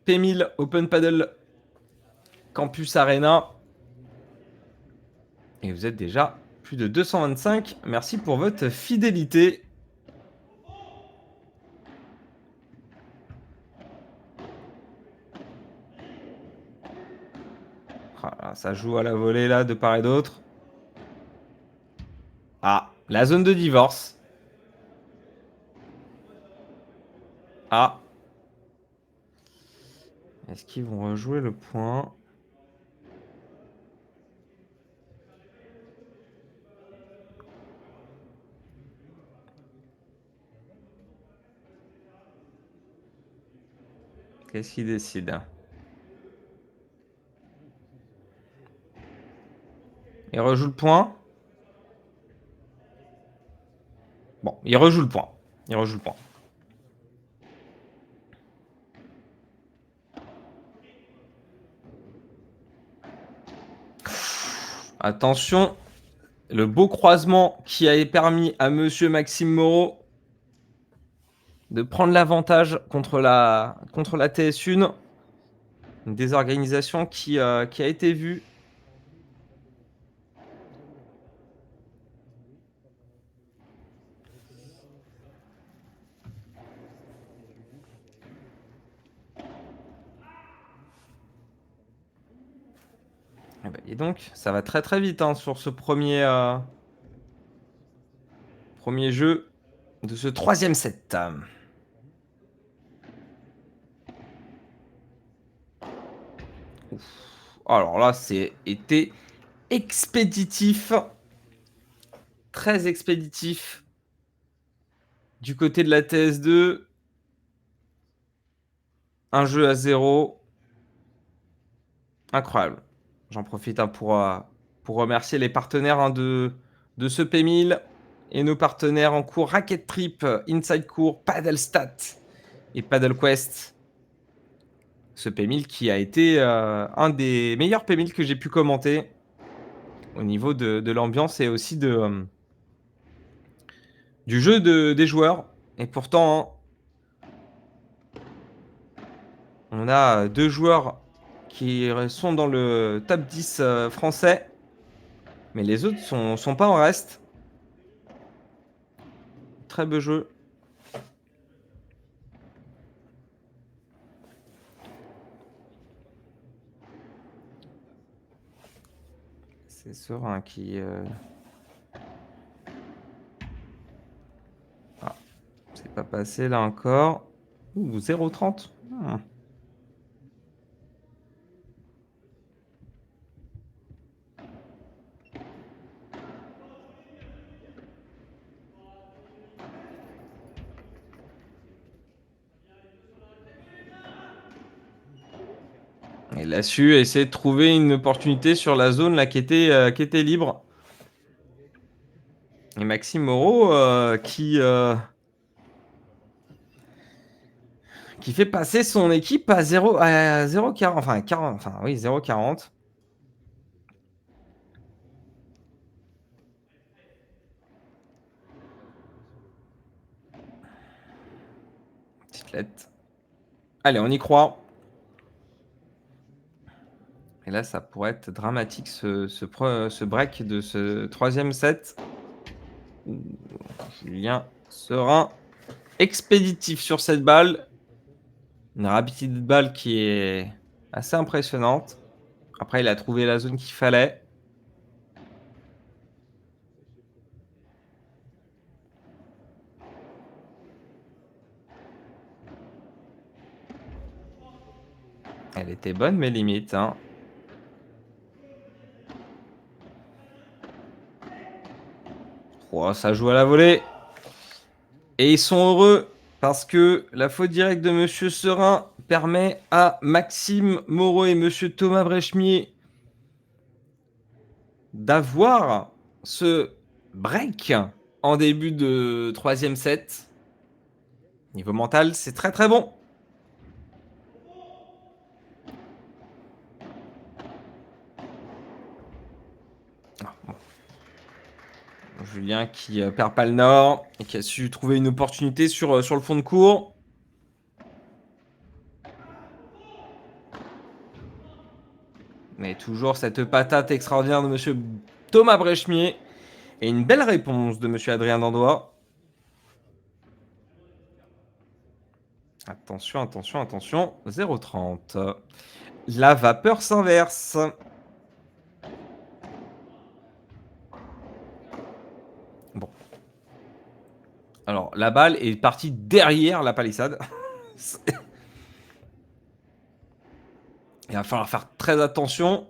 P1000 Open Paddle Campus Arena. Et vous êtes déjà plus de 225. Merci pour votre fidélité. Ah, ça joue à la volée là, de part et d'autre. Ah, la zone de divorce. Ah. Est-ce qu'ils vont rejouer le point? Qu'est-ce qu'ils décident? Ils rejouent le point? Bon, ils rejouent le point. Ils rejouent le point. Attention, le beau croisement qui a permis à Monsieur Maxime Moreau de prendre l'avantage contre la TS1. Une désorganisation qui a été vue. Et donc, ça va très très vite hein, sur ce premier Premier jeu de ce troisième set. Ouf. Alors là, c'est été expéditif, très expéditif. Du côté de la TS2, un jeu à 0. Incroyable. J'en profite pour remercier les partenaires de ce P1000 et nos partenaires en cours Racket Trip, Inside Court, Paddlestat et Paddle Quest. Ce P1000 qui a été un des meilleurs P1000 que j'ai pu commenter au niveau de l'ambiance et aussi du jeu des joueurs. Et pourtant, on a deux joueurs qui sont dans le top 10 français, mais les autres sont pas en reste. Très beau jeu. C'est Serein qui... Ah, c'est pas passé là encore. Ouh, 0,30. Il a su essayer de trouver une opportunité sur la zone là qui était libre. Et Maxime Moreau qui fait passer son équipe à 0,40. Enfin, 40, enfin oui, 0,40. Petite lettre. Allez, on y croit. Et là, ça pourrait être dramatique ce break de ce troisième set. Julien Serein, expéditif sur cette balle. Une rapidité de balle qui est assez impressionnante. Après, il a trouvé la zone qu'il fallait. Elle était bonne, mais limite. Hein. Oh, ça joue à la volée. Et ils sont heureux parce que la faute directe de Monsieur Serein permet à Maxime Moreau et Monsieur Thomas Brechmier d'avoir ce break en début de troisième set. Niveau mental, c'est très très bon. Julien qui perd pas le nord et qui a su trouver une opportunité sur le fond de cours. Mais toujours cette patate extraordinaire de Monsieur Thomas Brechmier et une belle réponse de Monsieur Adrien Dandois. Attention, attention, attention. 0,30. La vapeur s'inverse. Bon. Alors, la balle est partie derrière la palissade. Il va falloir faire très attention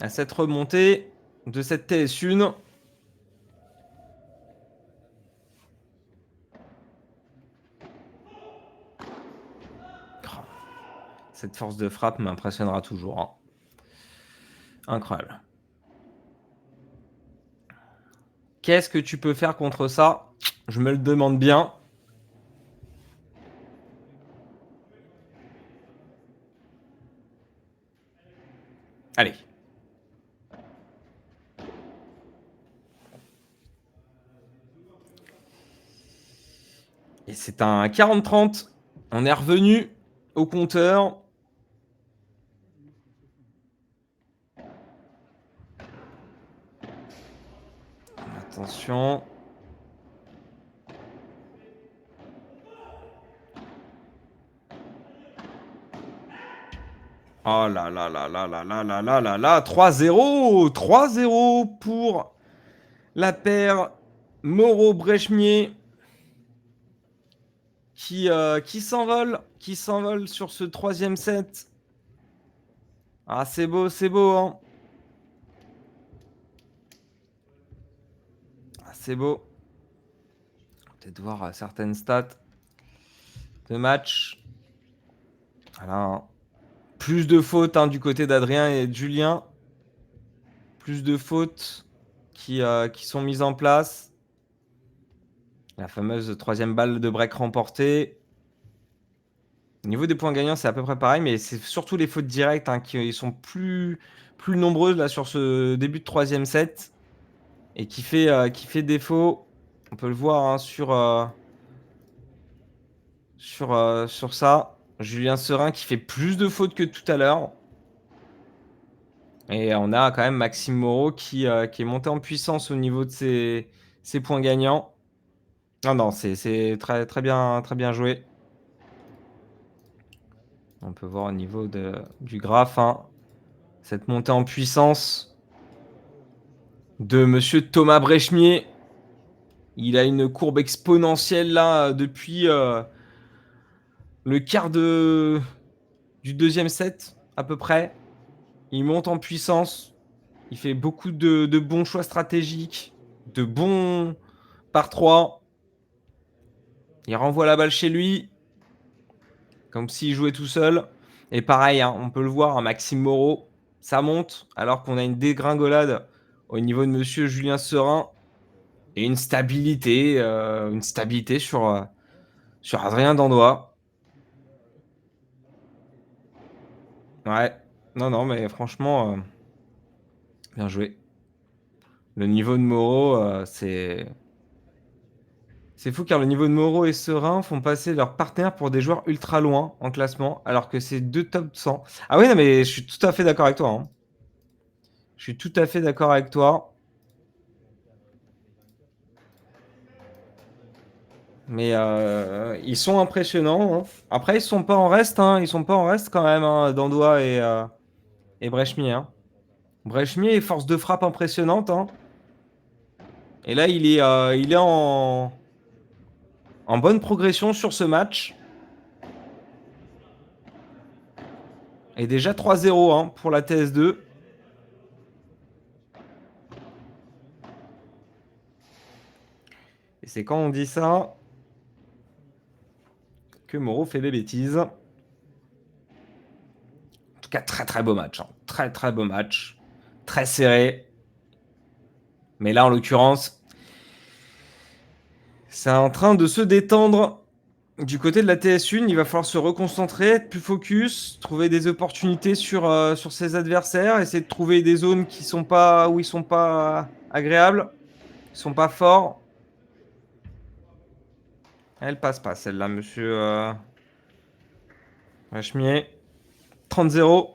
à cette remontée de cette TS1. Cette force de frappe m'impressionnera toujours. Hein. Incroyable. Qu'est-ce que tu peux faire contre ça? Je me le demande bien. Allez. Et c'est un 40-30. On est revenu au compteur. Attention. Oh là là là là là là là là là là. 3-0. 3-0 pour La paire Moreau-Brechmier qui s'envole sur ce troisième set. Ah, c'est beau, hein. Ah, c'est beau. Peut-être voir certaines stats de match. Voilà, hein. Plus de fautes hein, du côté d'Adrien et de Julien. Plus de fautes qui sont mises en place. La fameuse troisième balle de break remportée. Au niveau des points gagnants, c'est à peu près pareil, mais c'est surtout les fautes directes hein, qui sont plus nombreuses là, sur ce début de troisième set et qui fait défaut. On peut le voir hein, sur ça. Julien Serin qui fait plus de fautes que tout à l'heure. Et on a quand même Maxime Moreau qui est monté en puissance au niveau de ses points gagnants. Non, non, c'est très bien joué. On peut voir au niveau du graphe, hein, cette montée en puissance de Monsieur Thomas Brechmier. Il a une courbe exponentielle là depuis le quart du deuxième set à peu près. Il monte en puissance. Il fait beaucoup de bons choix stratégiques, de bons par 3. Il renvoie la balle chez lui, comme s'il jouait tout seul. Et pareil, hein, on peut le voir, hein, Maxime Moreau, ça monte, alors qu'on a une dégringolade au niveau de Monsieur Julien Serin. Et une stabilité sur Adrien Dandois. Ouais, non, non, mais franchement, bien joué. Le niveau de Moreau, c'est fou car le niveau de Moreau et Serein font passer leurs partenaires pour des joueurs ultra loin en classement, alors que c'est deux top 100. Ah oui, non, mais je suis tout à fait d'accord avec toi, hein. Je suis tout à fait d'accord avec toi. Mais ils sont impressionnants, hein. Après, ils sont pas en reste, hein. Ils sont pas en reste quand même, hein, Dandois et Brechmier, hein. Brechmier est force de frappe impressionnante, hein. Et là, il est en bonne progression sur ce match. Et déjà 3-0 hein, pour la TS2. Et c'est quand on dit ça que Moreau fait des bêtises. En tout cas, très très beau match, hein. Très très beau match. Très serré. Mais là, en l'occurrence, c'est en train de se détendre. Du côté de la TS1, il va falloir se reconcentrer, être plus focus, trouver des opportunités sur ses adversaires, essayer de trouver des zones qui sont pas, où ils sont pas agréables, ils sont pas forts. Elle passe pas celle-là, monsieur Rachmier. 30-0.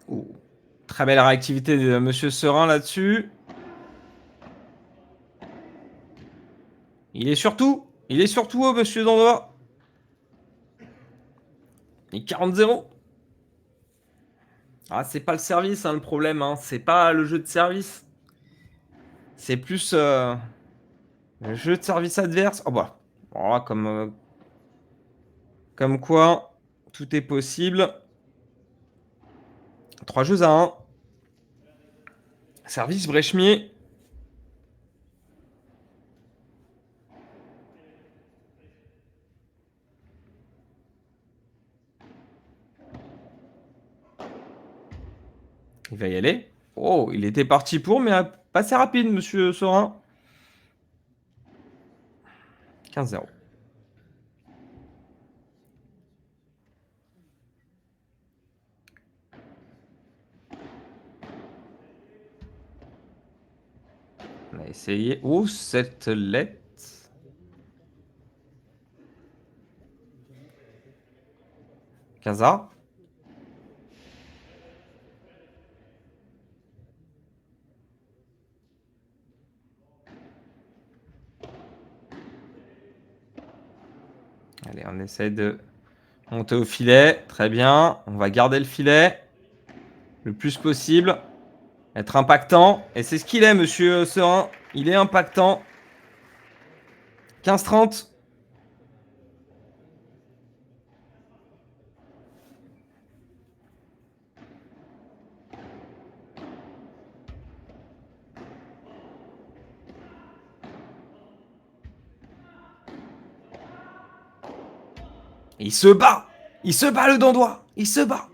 Oh. Très belle réactivité de monsieur Serin là-dessus. Il est surtout haut, monsieur Dandois. Et 40-0. Ah, c'est pas le service, hein, le problème, hein. C'est pas le jeu de service. C'est plus le jeu de service adverse. Oh bah, voilà, comme quoi, tout est possible. 3 jeux à 1. Service Brechmier. Il va y aller. Oh, il était parti pour, mais pas assez rapide, monsieur Serin. 15-0. On a essayé. Oh, cette lettre. 15-A. Allez, on essaie de monter au filet. Très bien. On va garder le filet le plus possible. Être impactant. Et c'est ce qu'il est, monsieur Serein. Il est impactant. 15-30. Il se bat. Il se bat, le Dandois. Il se bat.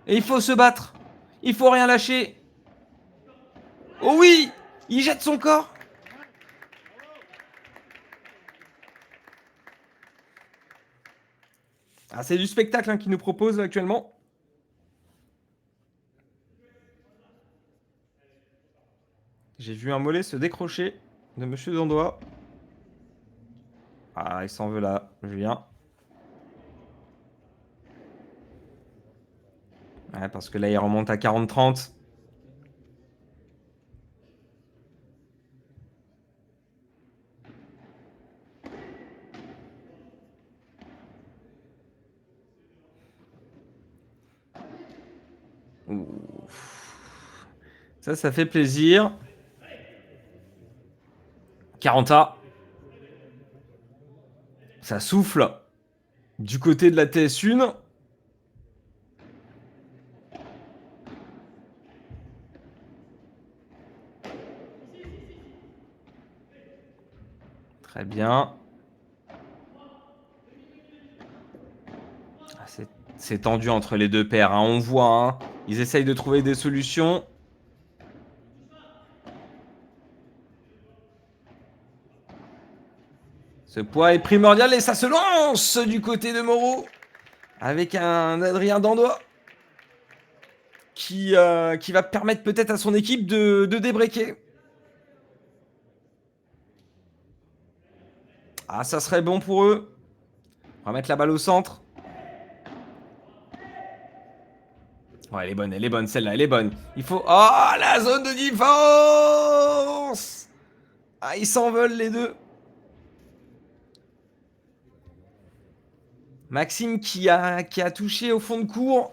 Et il faut se battre. Il faut rien lâcher. Oh oui. Il jette son corps. Ah, c'est du spectacle qu'il nous propose actuellement. J'ai vu un mollet se décrocher de monsieur Dandois. Ah, il s'en veut là, Julien. Ouais, parce que là, il remonte à 40-30. Ça fait plaisir. 40A. Ça souffle du côté de la TS1. Très bien. Ah, c'est tendu entre les deux paires. On voit, ils essayent de trouver des solutions. Ce poids est primordial et ça se lance du côté de Moreau. Avec un Adrien Dandois qui va permettre peut-être à son équipe de débreaker. Ah, ça serait bon pour eux. On va mettre la balle au centre. Ouais, elle est bonne celle-là, elle est bonne. Il faut... Oh, la zone de défense. Ah, ils s'en veulent les deux. Maxime qui a touché au fond de cours.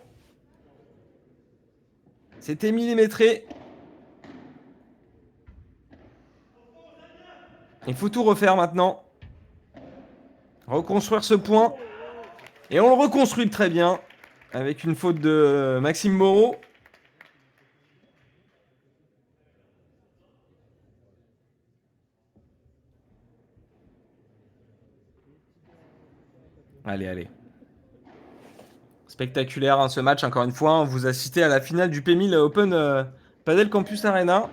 C'était millimétré. Il faut tout refaire maintenant. Reconstruire ce point. Et on le reconstruit très bien. Avec une faute de Maxime Moreau. Allez, allez. Spectaculaire ce match, encore une fois. On vous a cité à la finale du P1000 Open Padel Campus Arena.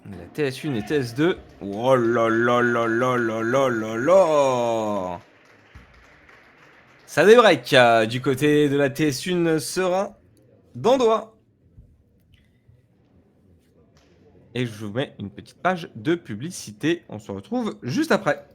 La TS1 et TS2. Oh là là là là là là là là. Ça débreak du côté de la TS1 Serein Dandois. Et je vous mets une petite page de publicité. On se retrouve juste après.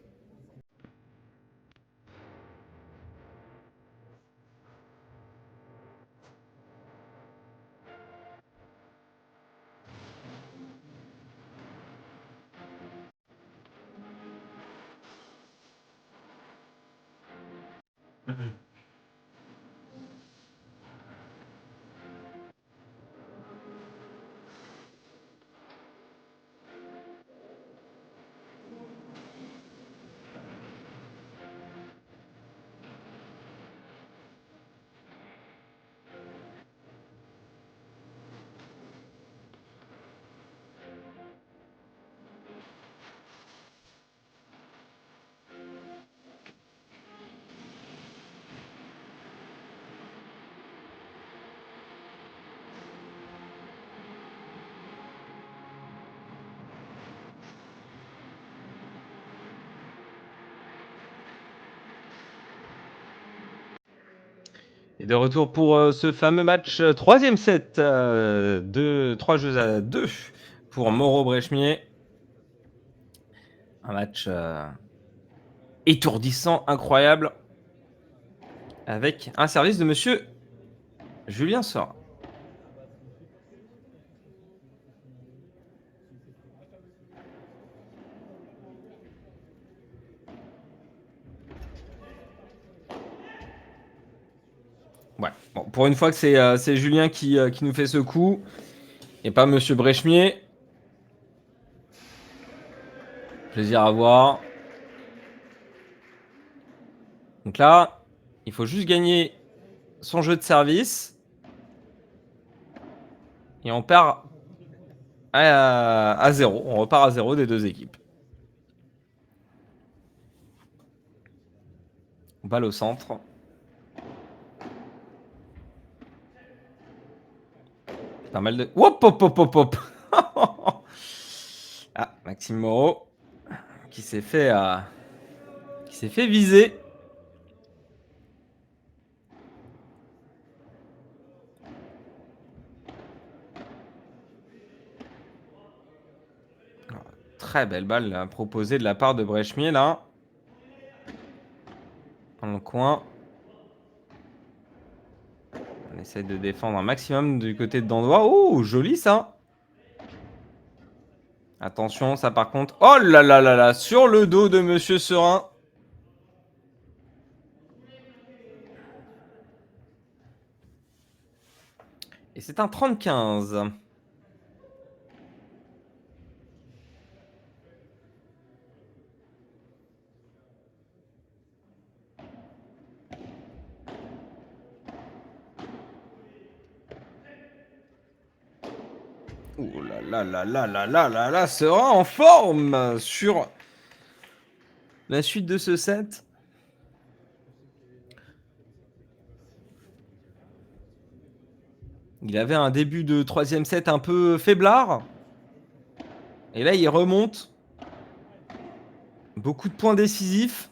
Et de retour pour ce fameux match, troisième set de 3 jeux à 2 pour Moreau Brechemier. Un match étourdissant, incroyable, avec un service de monsieur Julien Sora. Ouais. Bon, pour une fois que c'est Julien qui nous fait ce coup, et pas Monsieur Brechmier. Plaisir à voir. Donc là, il faut juste gagner son jeu de service. Et on perd à 0. On repart à 0 des deux équipes. Balle au centre. Pas mal de... Hop, hop, hop, hop, hop. Ah, Maxime Moreau qui s'est fait viser. Très belle balle proposée de la part de Brechmier là. Dans le coin. On essaie de défendre un maximum du côté de Dandois. Oh, joli ça. Attention, ça par contre. Oh là là là là, sur le dos de Monsieur Serein. Et c'est un 30-15. Oh là là là là là là là là, Serein en forme sur la suite de ce set. Il avait un début de troisième set un peu faiblard. Et là, il remonte. Beaucoup de points décisifs.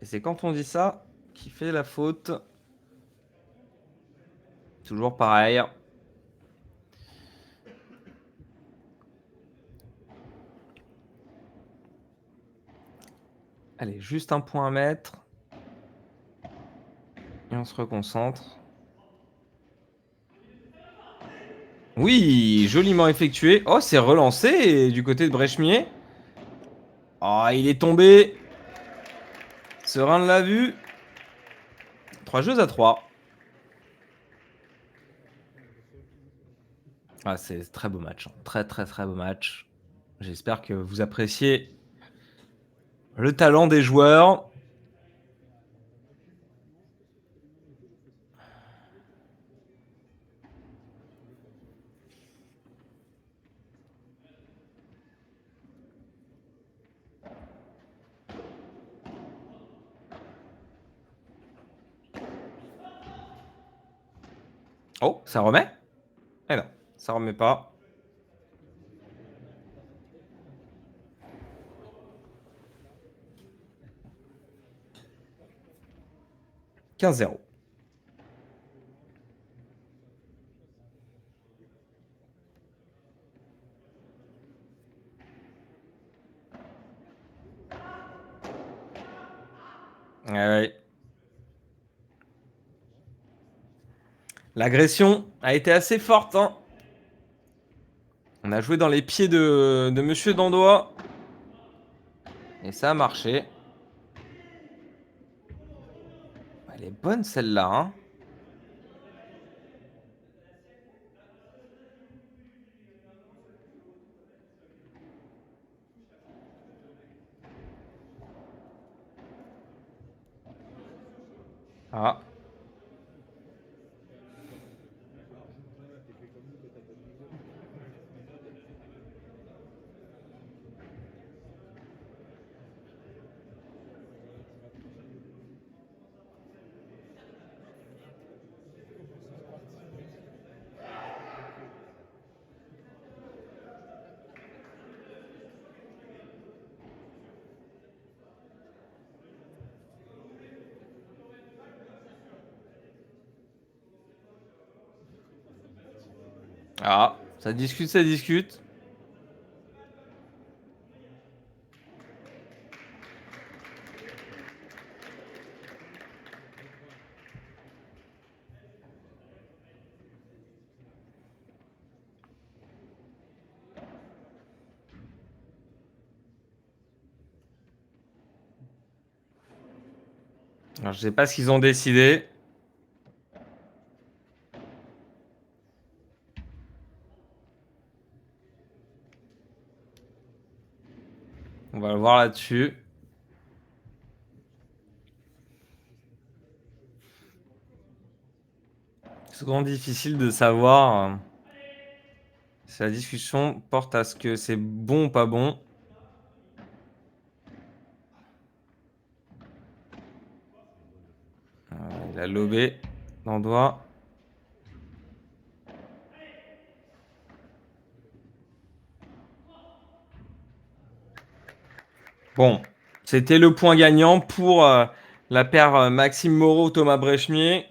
Et c'est quand on dit ça qu'il fait la faute. Toujours pareil. Allez, juste un point à mettre. Et on se reconcentre. Oui, joliment effectué. Oh, c'est relancé du côté de Brechmier. Oh, il est tombé. Serein l'a vu. 3 jeux à 3. Ah, c'est très beau match. Très très très beau match. J'espère que vous appréciez le talent des joueurs. Oh, ça remet? Eh non, ça remet pas. 15-0. Ouais. L'agression a été assez forte. Hein. On a joué dans les pieds de Monsieur Dandois. Et ça a marché. Elle est bonne celle-là. Hein. Ah. Ah. Ça discute, ça discute. Alors, je sais pas ce qu'ils ont décidé. On va le voir là-dessus. C'est souvent difficile de savoir si la discussion porte à ce que c'est bon ou pas bon. Il a lobé Dandois. Bon, c'était le point gagnant pour la paire Maxime Moreau-Thomas Brechemier.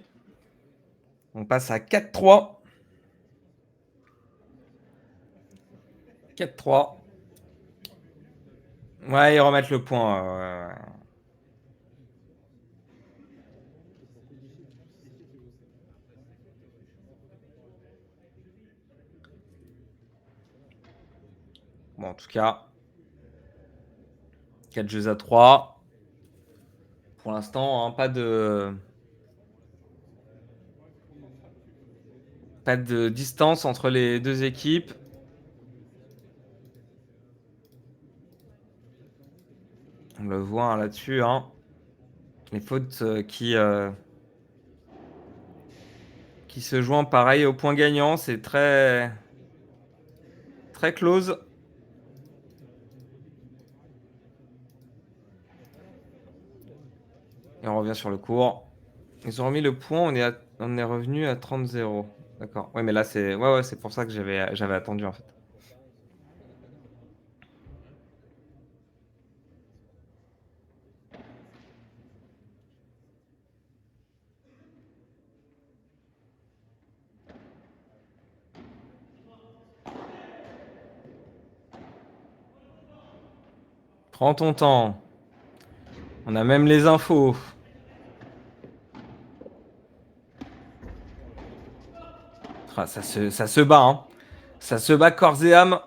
On passe à 4-3. 4-3. Ouais, ils remettent le point. Bon, en tout cas, 4 jeux à 3. Pour l'instant, hein, pas de distance entre les deux équipes. On le voit hein, là-dessus. Hein. Les fautes qui se joignent pareil au point gagnant. C'est très, très close. Et on revient sur le cours. Ils ont remis le point. On est revenu à 30-0. D'accord. Ouais, mais là, c'est ouais, c'est pour ça que j'avais attendu en fait. Prends ton temps. On a même les infos. Ah, ça se bat. Hein. Ça se bat corps et âme.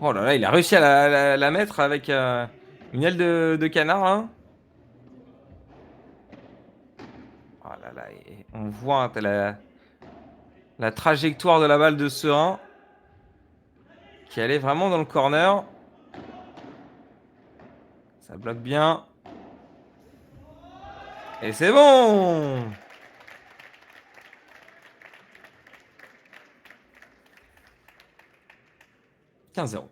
Oh là là, il a réussi à la mettre avec une aile de canard là. Oh là là, on voit hein, la trajectoire de la balle de Serein qui allait vraiment dans le corner. Ça bloque bien. Et c'est bon! 15-0.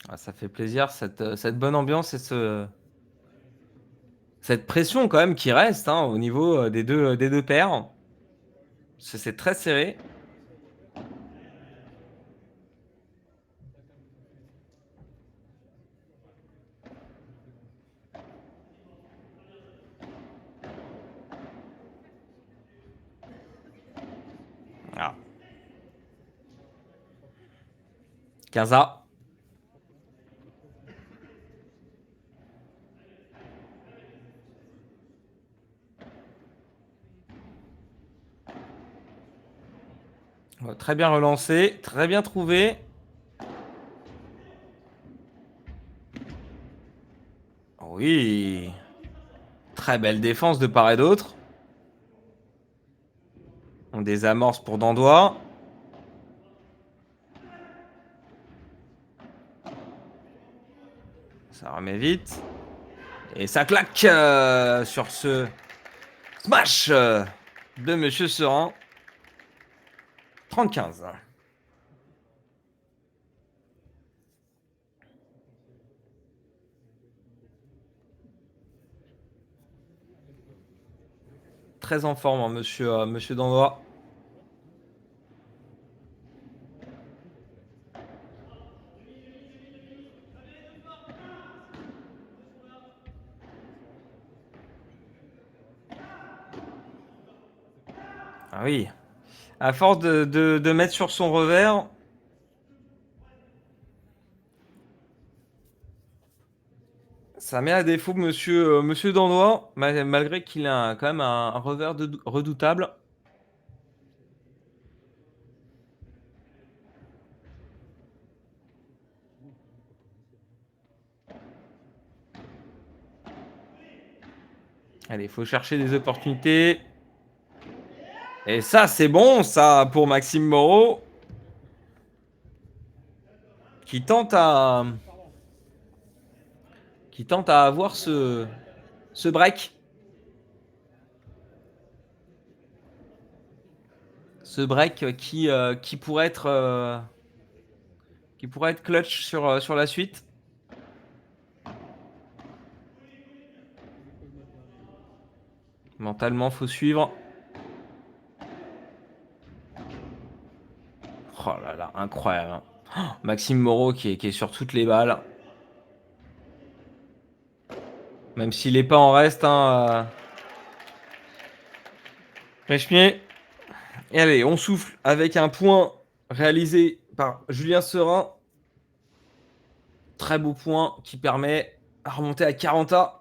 Ah, ça fait plaisir, cette bonne ambiance et cette pression quand même qui reste hein, au niveau des deux paires. C'est très serré. Ah. 15A. Très bien relancé, très bien trouvé. Oui. Très belle défense de part et d'autre. On désamorce pour Dandois. Ça remet vite. Et ça claque sur ce smash de Monsieur Serein. 30-15. Très en forme, hein, monsieur Dandois. Ah oui. À force de mettre sur son revers. Ça met à défaut monsieur Dandois, malgré qu'il a quand même un revers redoutable. Allez, il faut chercher des opportunités. Et ça, c'est bon, ça, pour Maxime Moreau. Qui tente à avoir ce break. Ce break qui pourrait être clutch sur la suite. Mentalement, faut suivre. Oh là là, incroyable, hein. Oh, Maxime Moreau qui est sur toutes les balles. Même s'il n'est pas en reste, hein. Rechmier. Et allez, on souffle avec un point réalisé par Julien Serin. Très beau point qui permet à remonter à 40A.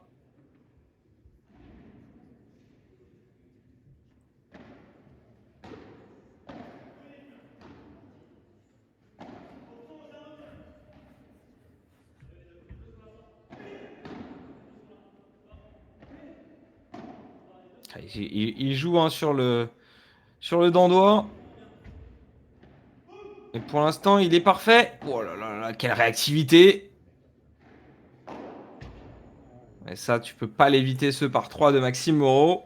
Il joue, hein, sur le dandois. Et pour l'instant, il est parfait. Oh là là là, quelle réactivité. Et ça, tu peux pas l'éviter, ce par 3 de Maxime Moreau.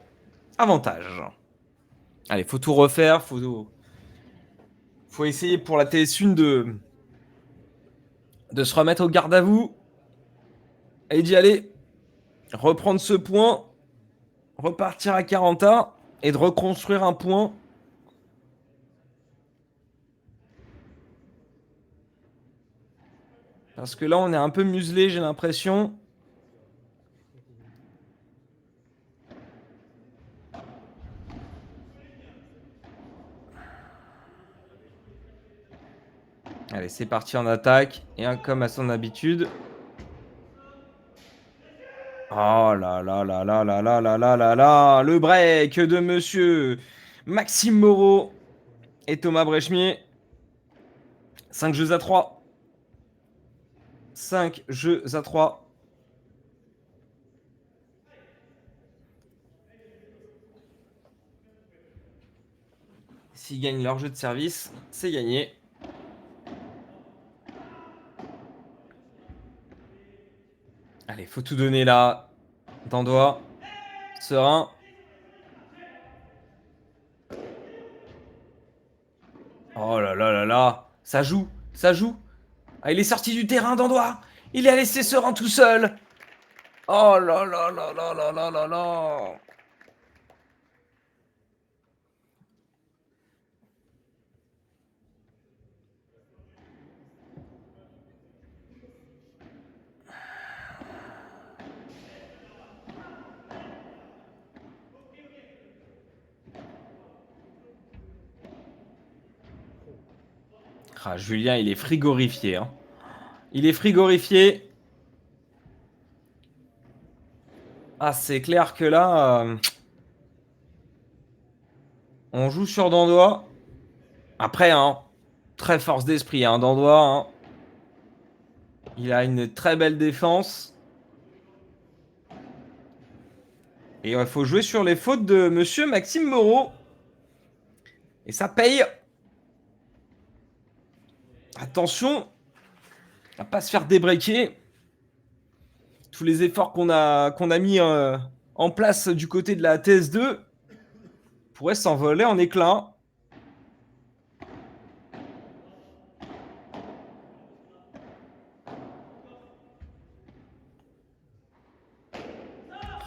Avantage. Allez, faut tout refaire. Faut essayer pour la TS1 de se remettre au garde à vous. Et d'y aller. Reprendre ce point. Repartir à 40A. Et de reconstruire un point. Parce que là, on est un peu muselé, j'ai l'impression. Allez, c'est parti en attaque. Et un comme à son habitude. Oh là là là là là là là là là là. Le break de monsieur Maxime Moreau et Thomas Brechmier. 5 jeux à 3. 5 jeux à 3. S'ils gagnent leur jeu de service, c'est gagné. Allez, faut tout donner là. Dandois. Serein. Oh là là là là. Ça joue. Ça joue. Ah, il est sorti du terrain, Dandois. Il a laissé Serein tout seul. Oh là là là là là là là là. Ah, Julien, il est frigorifié, hein. Il est frigorifié. Ah, c'est clair que là, on joue sur Dandois. Après, hein, très force d'esprit, hein, Dandois, hein. Il a une très belle défense. Et il faut jouer sur les fautes de monsieur Maxime Moreau. Et ça paye. Attention à pas se faire débreaker. Tous les efforts qu'on a mis en place du côté de la TS2 pourraient s'envoler en éclats.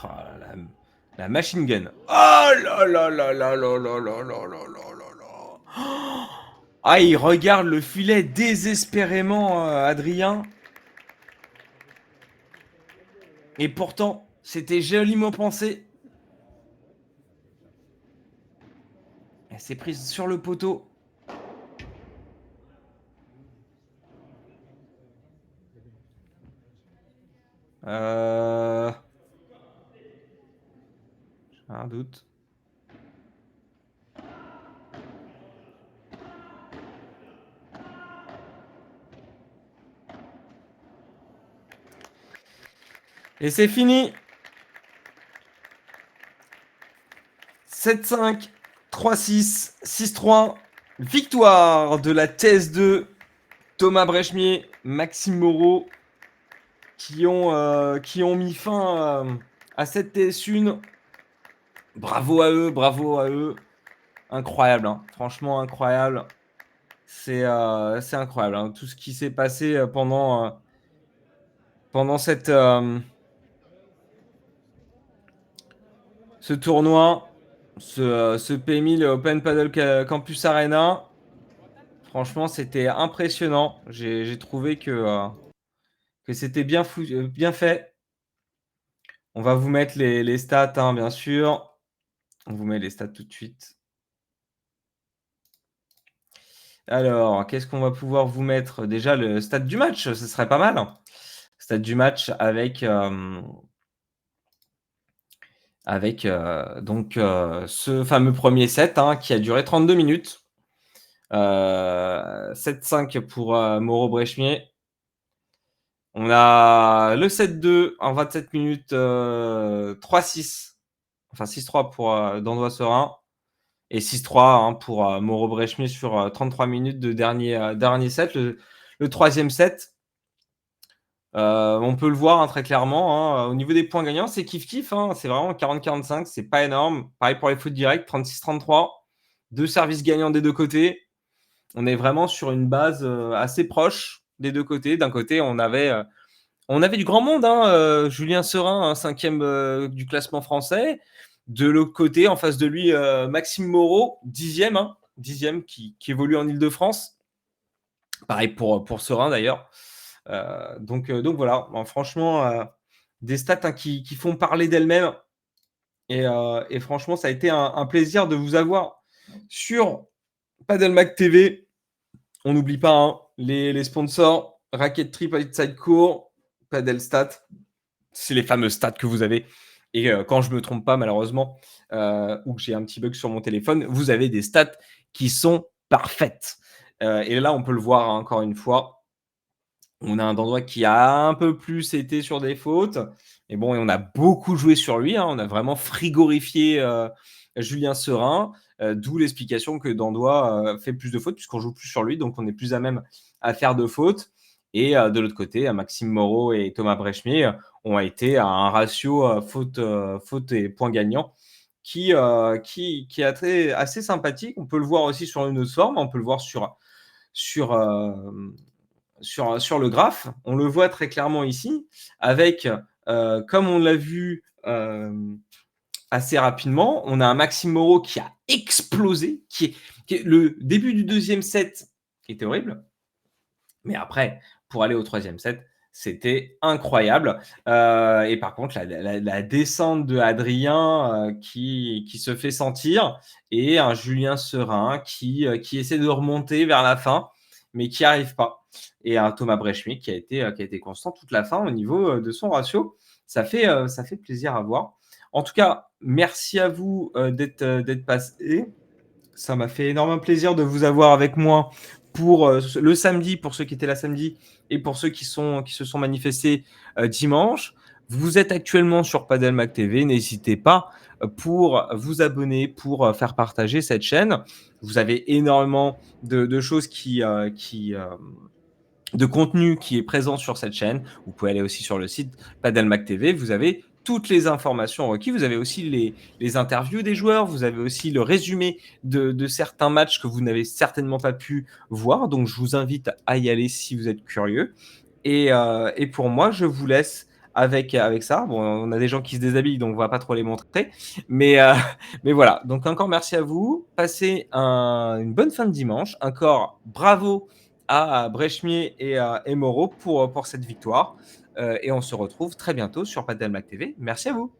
Oh, la machine gun. Oh là là là là là là là là là là là. Ah, il regarde le filet désespérément, Adrien. Et pourtant, c'était joliment pensé. Elle s'est prise sur le poteau. J'ai un doute. Et c'est fini. 7-5, 3-6, 6-3. Victoire de la TS2. Thomas Brechmier, Maxime Moreau qui ont mis fin à cette TS1. Bravo à eux, bravo à eux. Incroyable, hein. Franchement incroyable. C'est incroyable, hein. Tout ce qui s'est passé pendant ce tournoi, ce P1000 Open Paddle Campus Arena. Franchement, c'était impressionnant. J'ai trouvé que c'était bien fait. On va vous mettre les stats, hein, bien sûr. On vous met les stats tout de suite. Alors, qu'est-ce qu'on va pouvoir vous mettre? Déjà, le stade du match, ce serait pas mal. Stade du match avec ce fameux premier set, hein, qui a duré 32 minutes. 7-5 pour Moreau Brechmier. On a le set 2 en 27 minutes, 3-6. Enfin 6-3 pour Dandois Serein. Et 6-3, hein, pour Moreau Brechmier sur 33 minutes de dernier set. Le troisième set, on peut le voir, hein, très clairement, hein. Au niveau des points gagnants, c'est kiff-kiff, hein. C'est vraiment 40-45, c'est pas énorme. Pareil pour les fautes directes, 36-33. 2 services gagnants des deux côtés. On est vraiment sur une base assez proche des deux côtés. D'un côté, on avait du grand monde, hein. Julien Serein, 5e du classement français. De l'autre côté, en face de lui, Maxime Moreau, 10e, hein, 10e qui évolue en Ile-de-France. Pareil pour Serein d'ailleurs. Donc voilà, bon, franchement, des stats, hein, qui font parler d'elles-mêmes. Et franchement, ça a été un plaisir de vous avoir sur Paddle TV. On n'oublie pas, hein, les sponsors, Racket Trip, Outside Court, Paddle Stat. C'est les fameux stats que vous avez. Et quand je me trompe pas, malheureusement, ou que j'ai un petit bug sur mon téléphone, vous avez des stats qui sont parfaites. Et là, on peut le voir, hein, encore une fois. On a un Dandois qui a un peu plus été sur des fautes. Et bon, et on a beaucoup joué sur lui, hein. On a vraiment frigorifié Julien Serein, d'où l'explication que Dandois fait plus de fautes puisqu'on joue plus sur lui, donc on est plus à même à faire de fautes. Et de l'autre côté, Maxime Moreau et Thomas Brechmier ont été à un ratio faute et points gagnants qui est assez sympathique. On peut le voir aussi sur une autre forme, on peut le voir sur le graphe. On le voit très clairement ici, avec, comme on l'a vu assez rapidement, on a un Maxime Moreau qui a explosé, qui est le début du deuxième set qui était horrible, mais après, pour aller au troisième set, c'était incroyable. Et par contre, la descente de Adrien qui se fait sentir, et un Julien Serein qui essaie de remonter vers la fin, mais qui n'y arrive pas. Et un Thomas Brechmier qui a été constant toute la fin au niveau de son ratio. Ça fait plaisir à voir. En tout cas, merci à vous d'être passé. Ça m'a fait énormément plaisir de vous avoir avec moi pour le samedi, pour ceux qui étaient là samedi, et pour ceux qui se sont manifestés dimanche. Vous êtes actuellement sur Padel Mac TV. N'hésitez pas pour vous abonner, pour faire partager cette chaîne. Vous avez énormément de choses de contenu qui est présent sur cette chaîne. Vous pouvez aller aussi sur le site Padel Mac TV. Vous avez toutes les informations requises. Vous avez aussi les interviews des joueurs. Vous avez aussi le résumé de certains matchs que vous n'avez certainement pas pu voir. Donc, je vous invite à y aller si vous êtes curieux. Et pour moi, je vous laisse avec ça. Bon, on a des gens qui se déshabillent, donc on va pas trop les montrer. Mais voilà. Donc, encore merci à vous. Passez une bonne fin de dimanche. Encore bravo à Brechmier et Moreau pour cette victoire. Et on se retrouve très bientôt sur Padel Mac TV. Merci à vous.